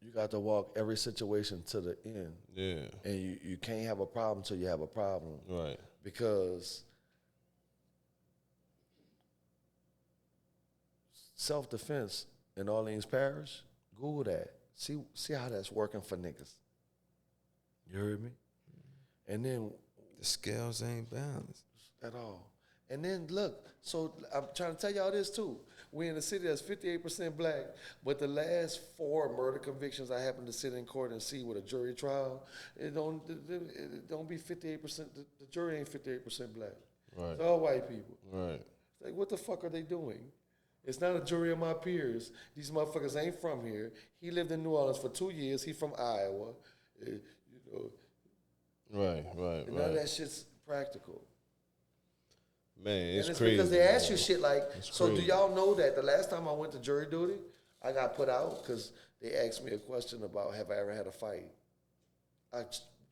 You got to walk every situation to the end. Yeah. And you can't have a problem till you have a problem. Right. Because self-defense in Orleans Parish, Google that. See how that's working for niggas. You heard me? And then The scales ain't balanced. at all. And then look, so I'm trying to tell y'all this too. We in a city that's 58% black, but the last 4 murder convictions I happened to sit in court and see with a jury trial, it don't be 58%. The jury ain't 58% black. Right. It's all white people. Right. It's like, what the fuck are they doing? It's not a jury of my peers. These motherfuckers ain't from here. He lived in New Orleans for 2 years. He from Iowa. You know, Right. and none of that shit's practical. Man, it's And it's crazy. because they ask you shit like, so crazy. do y'all know that the last time I went to jury duty, I got put out because they asked me a question about have I ever had a fight. I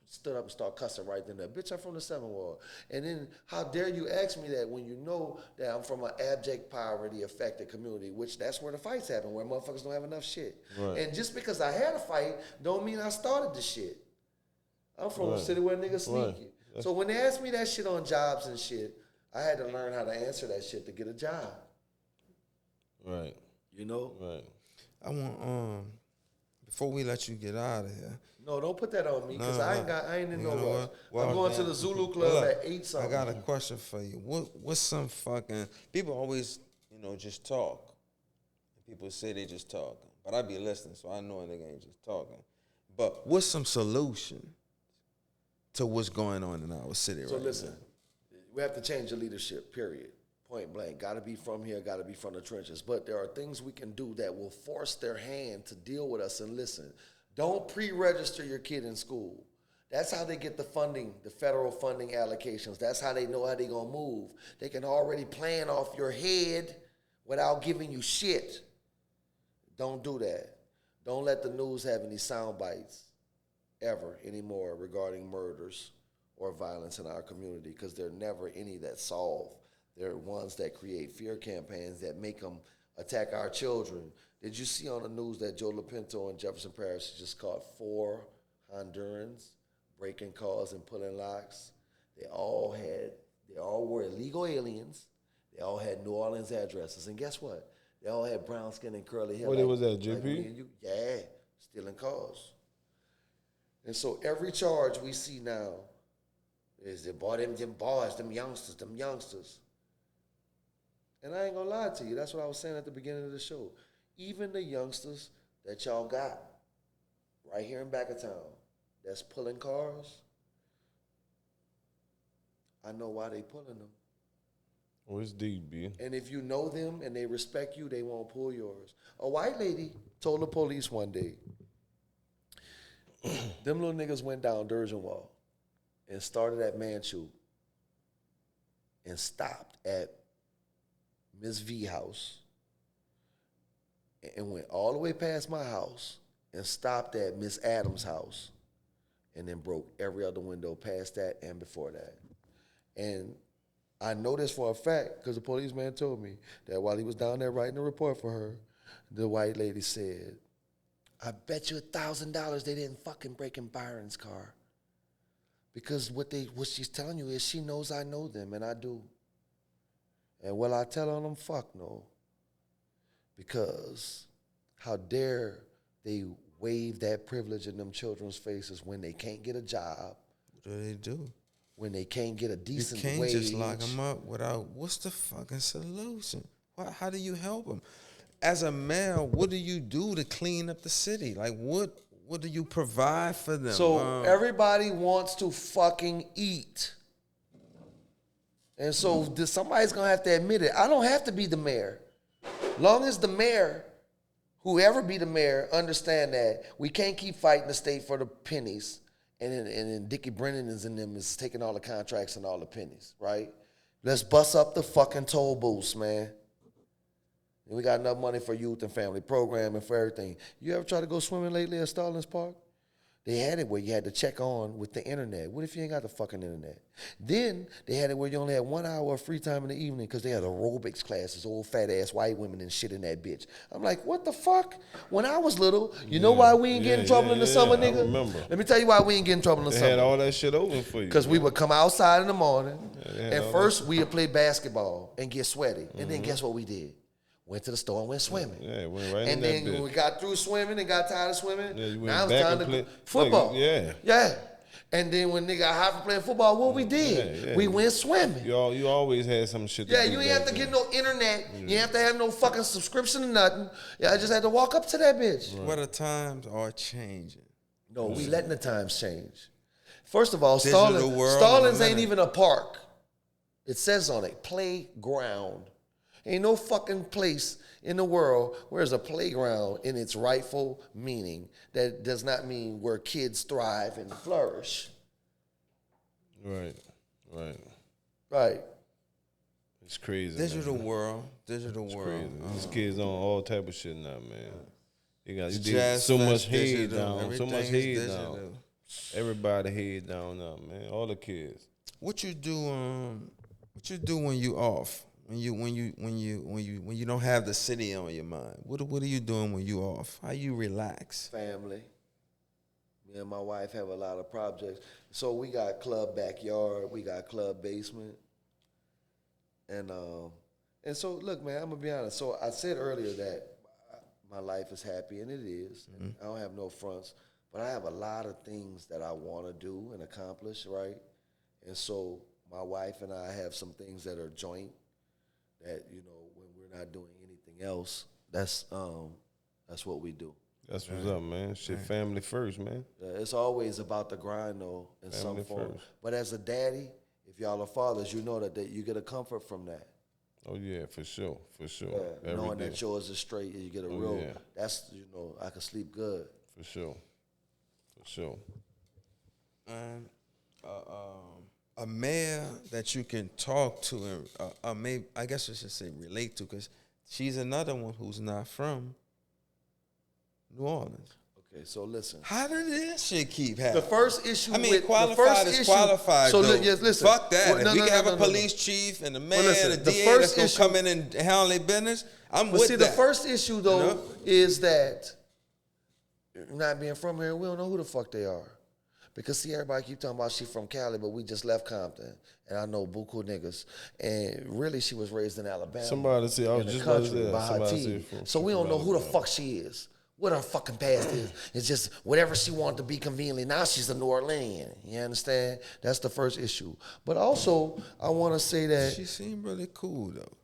stood up and started cussing right then there. Bitch, I'm from the 7th Ward. And then how dare you ask me that when you know that I'm from an abject poverty affected community, which that's where the fights happen, where motherfuckers don't have enough shit. Right. And just because I had a fight don't mean I started the shit. I'm from a Right. city where niggas Right. sneaky. So when they asked me that shit on jobs and shit, I had to learn how to answer that shit to get a job. Right. You know? Right. I want before we let you get out of here. No, don't put that on me because No, I ain't in you no know rush. what? I'm going to Damn. the Zulu Club Well, look, at 8 something. I got a question for you. What's some fucking people always, just talk. People say they just talking. But I be listening, so I know a nigga ain't just talking. But what's some solution to what's going on in our city So right listen, we have to change the leadership, period. Point blank. Got to be from here, got to be from the trenches. But there are things we can do that will force their hand to deal with us and listen. Don't pre-register your kid in school. That's how they get the funding, the federal funding allocations. That's how they know how they going to move. They can already plan off your head without giving you shit. Don't do that. Don't let the news have any sound bites ever anymore regarding murders or violence in our community because there are never any that solve. There are ones that create fear campaigns that make them attack our children. Did you see on the news that Joe LaPinto in Jefferson Parish just caught 4 Hondurans breaking cars and pulling locks? They all were illegal aliens. They all had New Orleans addresses. And guess what? They all had brown skin and curly hair. What it was that, like JP? me and you. Yeah, stealing cars. And so every charge we see now is they bought them boys, them youngsters. And I ain't gonna lie to you, that's what I was saying at the beginning of the show. Even the youngsters that y'all got right here in back of town that's pulling cars, I know why they pulling them. Oh, it's deep, B. And if you know them and they respect you, they won't pull yours. A white lady told the police one day, them little niggas went down Durgeon and started at Manchu and stopped at Miss V house and went all the way past my house and stopped at Miss Adams' house and then broke every other window past that and before that. And I know this for a fact because the policeman told me that while he was down there writing a report for her, the white lady said, I bet you $1,000 they didn't fucking break in Byron's car. Because what she's telling you is she knows I know them, and I do. And will I tell on them? Fuck no. Because how dare they wave that privilege in them children's faces when they can't get a job. What do they do? When they can't get a decent wage. You can't just lock them up without, what's the fucking solution? How do you help them? As a mayor, what do you do to clean up the city? Like, what do you provide for them? So everybody wants to fucking eat. And so somebody's going to have to admit it. I don't have to be the mayor. Long as the mayor, whoever be the mayor, understand that we can't keep fighting the state for the pennies. And then Dickie Brennan and them is taking all the contracts and all the pennies, right? Let's bust up the fucking toll booths, man. And we got enough money for youth and family program and for everything. You ever try to go swimming lately at Stallings Park? They had it where you had to check on with the internet. What if you ain't got the fucking internet? Then they had it where you only had 1 hour of free time in the evening because they had aerobics classes, old fat ass white women and shit in that bitch. I'm like, what the fuck? When I was little, you know why we ain't get in trouble in the summer, nigga? I remember. Let me tell you why we ain't get in trouble in the They summer. had all that shit open for you. Because we would come outside in the morning, Yeah, and first we would play basketball and get sweaty. And then guess what we did? Went to the store and went swimming. Yeah, went right in And that then bitch. when we got through swimming and got tired of swimming, Yeah, you went now it's back time and to play football. nigga, Yeah. And then when nigga got high for playing football, what we did? Yeah. We went swimming. You always had some shit to Yeah, do you ain't back have to then. get no internet. You ain't have to have no fucking subscription or nothing. Yeah, I just had to walk up to that bitch. What the times are changing. No, we letting the times change. First of all, Digital world Stallings in a ain't minute. even a park. It says on it, playground. Ain't no fucking place in the world where there's a playground in its rightful meaning that does not mean where kids thrive and flourish. Right. Right. It's crazy. Digital man. world. Crazy. Uh-huh. These kids on all type of shit now, man. You got Jazz so fest, much head digital. down. So much Everything is head digital. down. Everybody head down now, man. All the kids. What you do? What you do when you off? When you don't have the city on your mind? What are you doing when you off? How you relax? Family. Me and my wife have a lot of projects. So we got club backyard, we got club basement. And so look, man, I'm gonna be honest. So I said earlier that my life is happy, and it is. And I don't have no fronts, but I have a lot of things that I want to do and accomplish, right? And so my wife and I have some things that are joint. That when we're not doing anything else, that's what we do. That's what's up, man. Shit, family first, man. It's always about the grind, though, in some Family form. first. But as a daddy, if y'all are fathers, you know that you get a comfort from that. Oh yeah, for sure. Yeah, Every knowing day. that yours is straight, and you get a Oh, real. yeah. That's I can sleep good. For sure. A mayor that you can talk to and maybe I guess I should say relate to, because she's another one who's not from New Orleans. Okay, so listen. How did this shit keep happening? The first issue. I mean, with, qualified the first is issue, qualified. So though. yes, listen. Fuck that. Well, If we can have a police chief and the mayor, listen, the the DA first that's gonna issue- come in and handle their business, I'm But with see, that. the first issue though You know? is that not being from here, we don't know who the fuck they are. Because see, everybody keep talking about she from Cali, but we just left Compton, and I know buku niggas. And really, she was raised in Alabama. Somebody said, I was in the just about to country say that. by her Somebody team. said So we from don't know who the Alabama. fuck she is, what her fucking past is. It's just whatever she wanted to be conveniently. Now she's a New Orleanian. You understand? That's the first issue. But also, I want to say that. She seemed really cool though.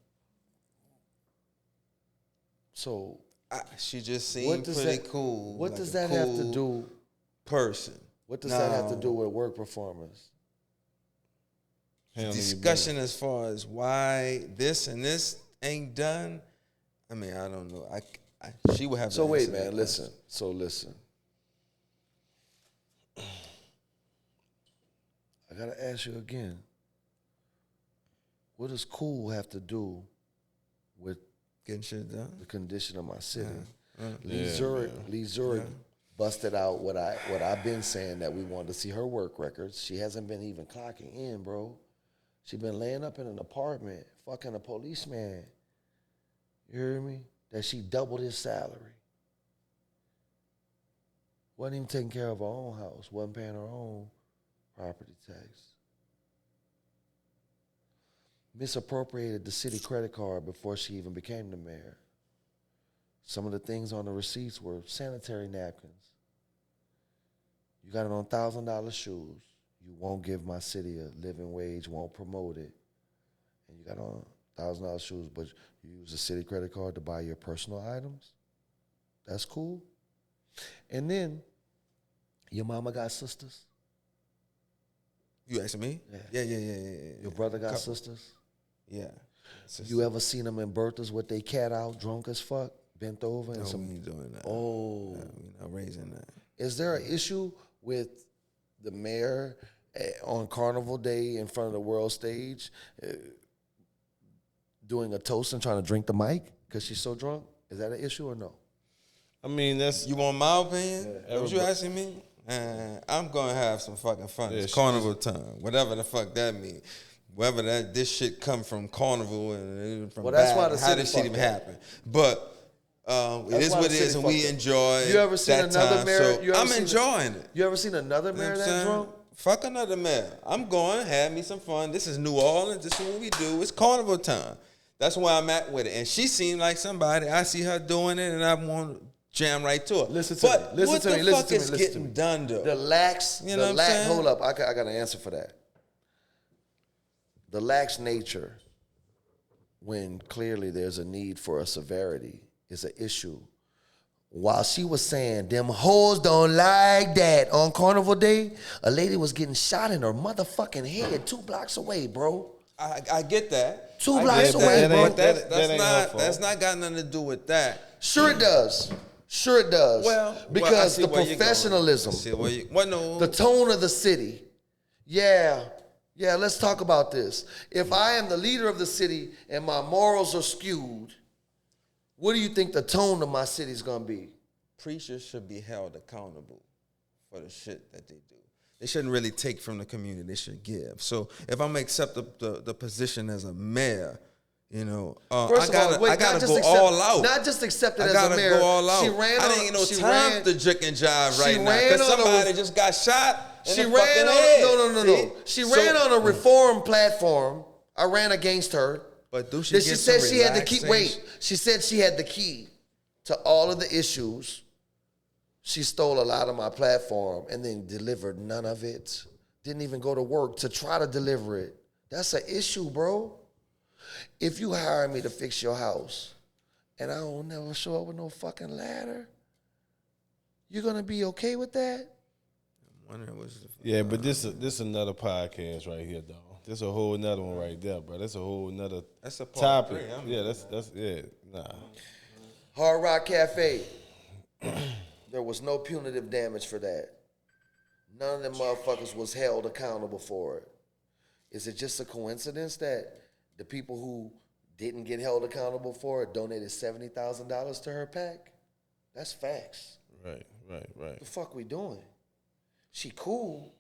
So She just what seemed does pretty that cool. What like does a that have to cool do? person? What does that have to Now, do with work performance? Handling your discussion as far as why this and this ain't done? I mean, I don't know. She would have. So to wait, answer that man, question. listen. So listen. I gotta ask you again. What does cool have to do with Getting shit done. the condition of my city? Lee Yeah, Zurich, man. Lee Zurich busted out what I've been saying, that we wanted to see her work records. She hasn't been even clocking in, bro. She been laying up in an apartment, fucking a policeman. You hear me? That she doubled his salary. Wasn't even taking care of her own house. Wasn't paying her own property tax. Misappropriated the city credit card before she even became the mayor. Some of the things on the receipts were sanitary napkins. You got it on $1,000 shoes. You won't give my city a living wage, won't promote it. And you got on $1,000 shoes, but you use a city credit card to buy your personal items. That's cool. And then, your mama got sisters? You asking me? Yeah. Yeah. Your brother got Couple. sisters? Yeah. You ever seen them in Bertha's with they cat out, drunk as fuck, bent over? And No, some, we ain't doing that. oh. No, we not raising that. Is there an issue with the mayor on Carnival Day in front of the world stage doing a toast and trying to drink the mic because she's so drunk? Is that an issue or no? I mean, that's You want my opinion? What you everybody- asking me? I'm gonna have some fucking fun. Yeah, It's she carnival time, whatever the fuck that means. Whether this shit come from carnival and from Well, that's back, why the how city this shit fucked even up. happen. But it That's is why what the it city is, and fucked we up. enjoy. You ever seen that another time, mayor- So you ever I'm seen enjoying it. You ever seen another You know mayor what I'm that saying? drunk? Fuck another mayor. I'm going, have me some fun. This is New Orleans. This is what we do. It's carnival time. That's where I'm at with it. And she seemed like somebody. I see her doing it, and I want to jam right to it. Listen to but me. Listen what to the me. Listen fuck to me. is Listen to getting me. done, though? The lax, You know what I'm saying? hold up. I got an answer for that. The lax nature, when clearly there's a need for a severity, is an issue. While she was saying, them hoes don't like that on Carnival Day, a lady was getting shot in her motherfucking head 2 blocks away, bro. I get that. 2 I blocks get away, that, bro. but that ain't her fault. that's not got nothing to do with that. Sure it does. Sure it does. I because see the where you're going. professionalism, I see where you, well, no. the tone of the city. Yeah, let's talk about this. If I am the leader of the city and my morals are skewed, what do you think the tone of my city is going to be? Preachers should be held accountable for the shit that they do. They shouldn't really take from the community. They should give. So if I'm going to accept the position as a mayor, You know, First of all, wait, I gotta not just go accept, all out. Not just accept it I as gotta a mayor. go all out. She ran I on, didn't get no she time ran, to jick and jive she right now ran because on a somebody ref- just got shot. In She the ran fucking on head. no. She So- ran on a reform platform. I ran against her. But do she Then get she some said she had the key. relaxation? Wait, she said she had the key to all of the issues. She stole a lot of my platform and then delivered none of it. Didn't even go to work to try to deliver it. That's an issue, bro. If you hire me to fix your house and I don't never show up with no fucking ladder, you gonna be okay with that? Yeah, but this another podcast right here, though. This a whole nother one right there, bro. That's a whole nother That's a part topic. three, Yeah, that's yeah. Nah. Hard Rock Cafe. There was no punitive damage for that. None of them motherfuckers was held accountable for it. Is it just a coincidence that the people who didn't get held accountable for it donated $70,000 to her PAC? That's facts. Right. The fuck we doing? She cool.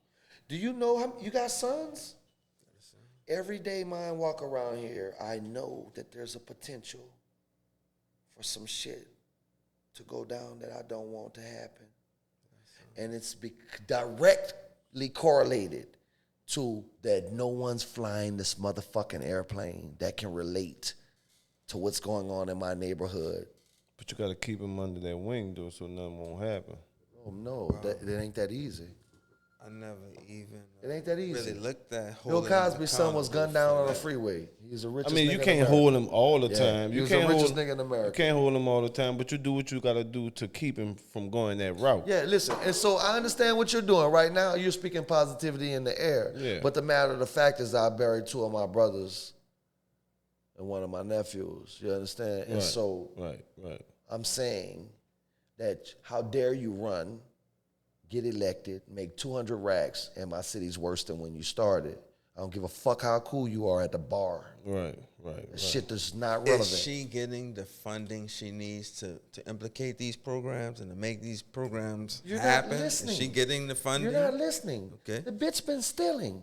Do you know how you got sons? Every day mine walk around here, I know that there's a potential for some shit to go down that I don't want to happen. And it's directly correlated to that no one's flying this motherfucking airplane that can relate to what's going on in my neighborhood. But you got to keep them under that wing, though, so nothing won't happen. Oh, no, that ain't that easy. I never even It ain't that easy. really looked at Bill holding him Cosby's son was gunned down accountable on a for freeway. He's the richest I mean, nigga you in can't America. hold him all the Yeah, time. he You was the can't richest hold nigga in America. You can't hold him all the time, but you do what you got to do to keep him from going that route. Yeah, listen, and so I understand what you're doing right now. You're speaking positivity in the air. Yeah. But the matter of the fact is I buried two of my brothers and one of my nephews. You understand? And Right, so right. I'm saying that how dare you run, get elected, make 200 racks, and my city's worse than when you started. I don't give a fuck how cool you are at the bar. Right. Shit that's not relevant. Is she getting the funding she needs to implicate these programs and to make these programs You're happen? not listening. Is she getting the funding? You're not listening. Okay. The bitch been stealing.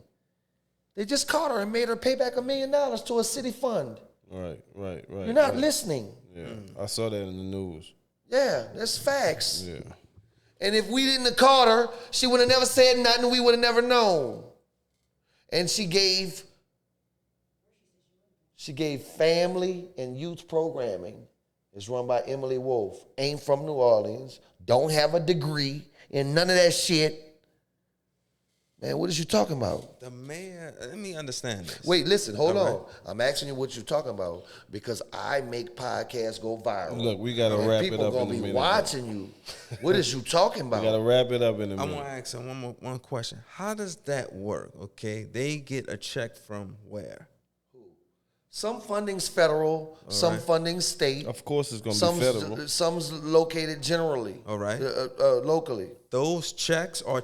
They just caught her and made her pay back $1 million to a city fund. Right. You're not listening. Yeah, I saw that in the news. Yeah, that's facts. Yeah. And if we didn't have caught her, she would have never said nothing. We would have never known. And she gave family and youth programming. It's run by Emily Wolf. Ain't from New Orleans. Don't have a degree in none of that shit. Man, what is you talking about? The mayor, let me understand this. Wait, listen, hold All on. right. I'm asking you what you're talking about because I make podcasts go viral. Look, we gotta And wrap it people up in a gonna be minute. watching you. What is you talking We about? gotta wrap it up in a I minute. want to ask him one question. How does that work? Okay, they get a check from where? Some funding's federal, some right. funding's state. Of course, it's gonna be federal. Some's located generally. All right. Locally. Those checks or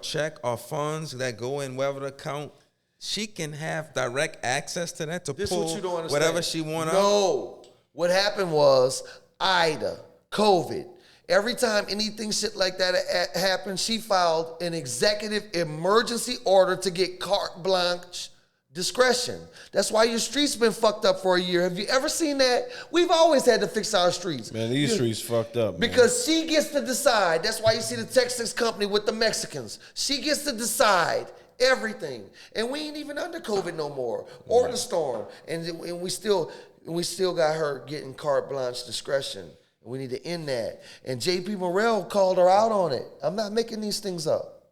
funds that go in whatever account, she can have direct access to that to This is pull what you don't understand. whatever she want out. No. What happened was Ida, COVID. Every time anything shit like that happened, she filed an executive emergency order to get carte blanche discretion. That's why your streets been fucked up for a year. Have you ever seen that? We've always had to fix our streets. Man, these streets fucked up. Because she gets to decide. That's why you see the Texas company with the Mexicans. She gets to decide everything. And we ain't even under COVID no more. Or the storm. And we still got her getting carte blanche discretion. We need to end that. And JP Morrell called her out on it. I'm not making these things up.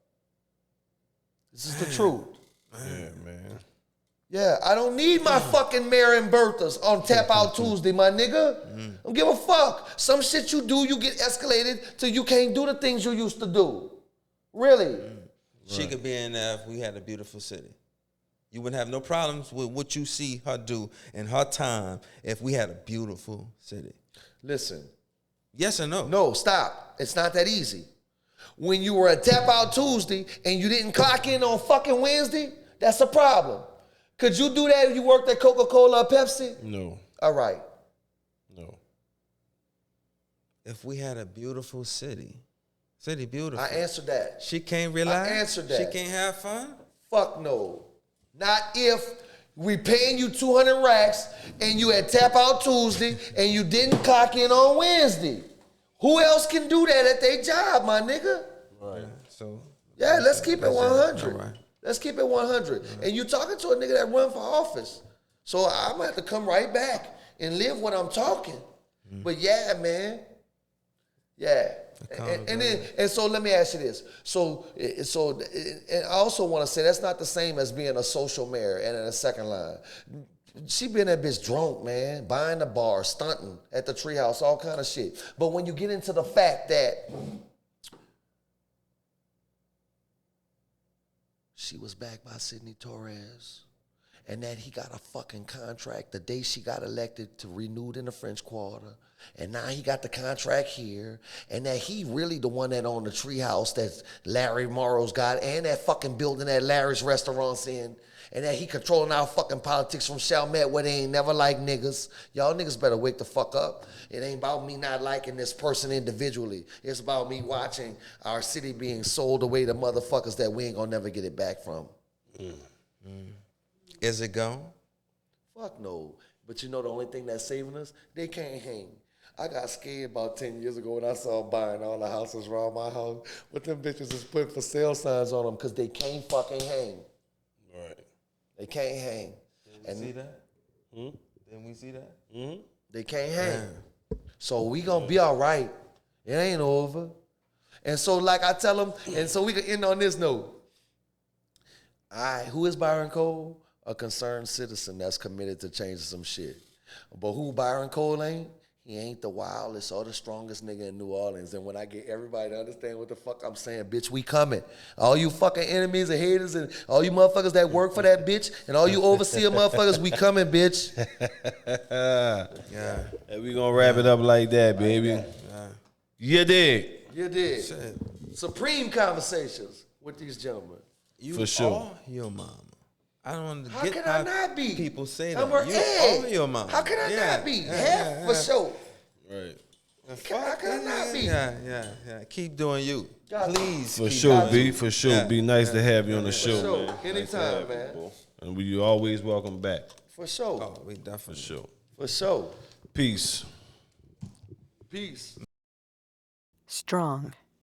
This is the truth. Yeah, man. Yeah, I don't need my fucking Mary and Bertha's on Tap Out Tuesday, my nigga. Don't give a fuck. Some shit you do, you get escalated till you can't do the things you used to do. Really. She could be in there if we had a beautiful city. You wouldn't have no problems with what you see her do in her time if we had a beautiful city. Listen. Yes or no? No, stop. It's not that easy. When you were at Tap Out Tuesday and you didn't clock in on fucking Wednesday, that's a problem. Could you do that if you worked at Coca-Cola or Pepsi? No. All right. No. If we had a beautiful city beautiful. I answered that. She can't relax? I answered that. She can't have fun? Fuck no. Not if We paying you 200 racks, and you at Tap Out Tuesday, and you didn't clock in on Wednesday. Who else can do that at their job, my nigga? Right. So Yeah, let's keep it 100. All right. Let's keep it 100. And you talking to a nigga that run for office. So I'm gonna have to come right back and live what I'm talking. But yeah, man. Yeah. And so let me ask you this. So and I also want to say that's not the same as being a social mayor and in a second line. She been that bitch drunk, man, buying the bar, stunting at the treehouse, all kind of shit. But when you get into the fact that she was backed by Sidney Torres, and that he got a fucking contract the day she got elected to renewed in the French Quarter, and now he got the contract here, and that he really the one that owned the treehouse that Larry Morrow's got, and that fucking building that Larry's restaurants in, and that he controlling our fucking politics from Chalmette where they ain't never like niggas. Y'all niggas better wake the fuck up. It ain't about me not liking this person individually. It's about me watching our city being sold away to motherfuckers that we ain't gonna never get it back from. Is it gone? Fuck no. But you know the only thing that's saving us? They can't hang. I got scared about 10 years ago when I saw them buying all the houses around my house. But them bitches is putting for sale signs on them because they can't fucking hang. Right. They can't hang. Didn't we see that? Didn't we see that? They can't hang. So we gonna be all right. It ain't over. And so like I tell them, and so we can end on this note. Who is Byron Cole? A concerned citizen that's committed to changing some shit. But who Byron Cole ain't? He ain't the wildest or the strongest nigga in New Orleans. And when I get everybody to understand what the fuck I'm saying, bitch, we coming. All you fucking enemies and haters and all you motherfuckers that work for that bitch and all you overseer motherfuckers, we coming, bitch. Yeah. And we gonna wrap it up like that, baby. You dig? You did. Shit. Supreme conversations with these gentlemen. You For sure. are your mama. I don't How get can how I not be? people say I'm that. her You egg. are your mama. How can I not be? Yeah, Half for sure. Right. How can I not be? Yeah. Keep doing you. Please. For keep sure, doing B. you. For sure. Yeah, Be nice to have you on the For show, sure. man. Anytime, Nice to have you, man. bro. And you always welcome back. For sure. Oh, we definitely. For sure. For sure. Peace. Peace. Strong.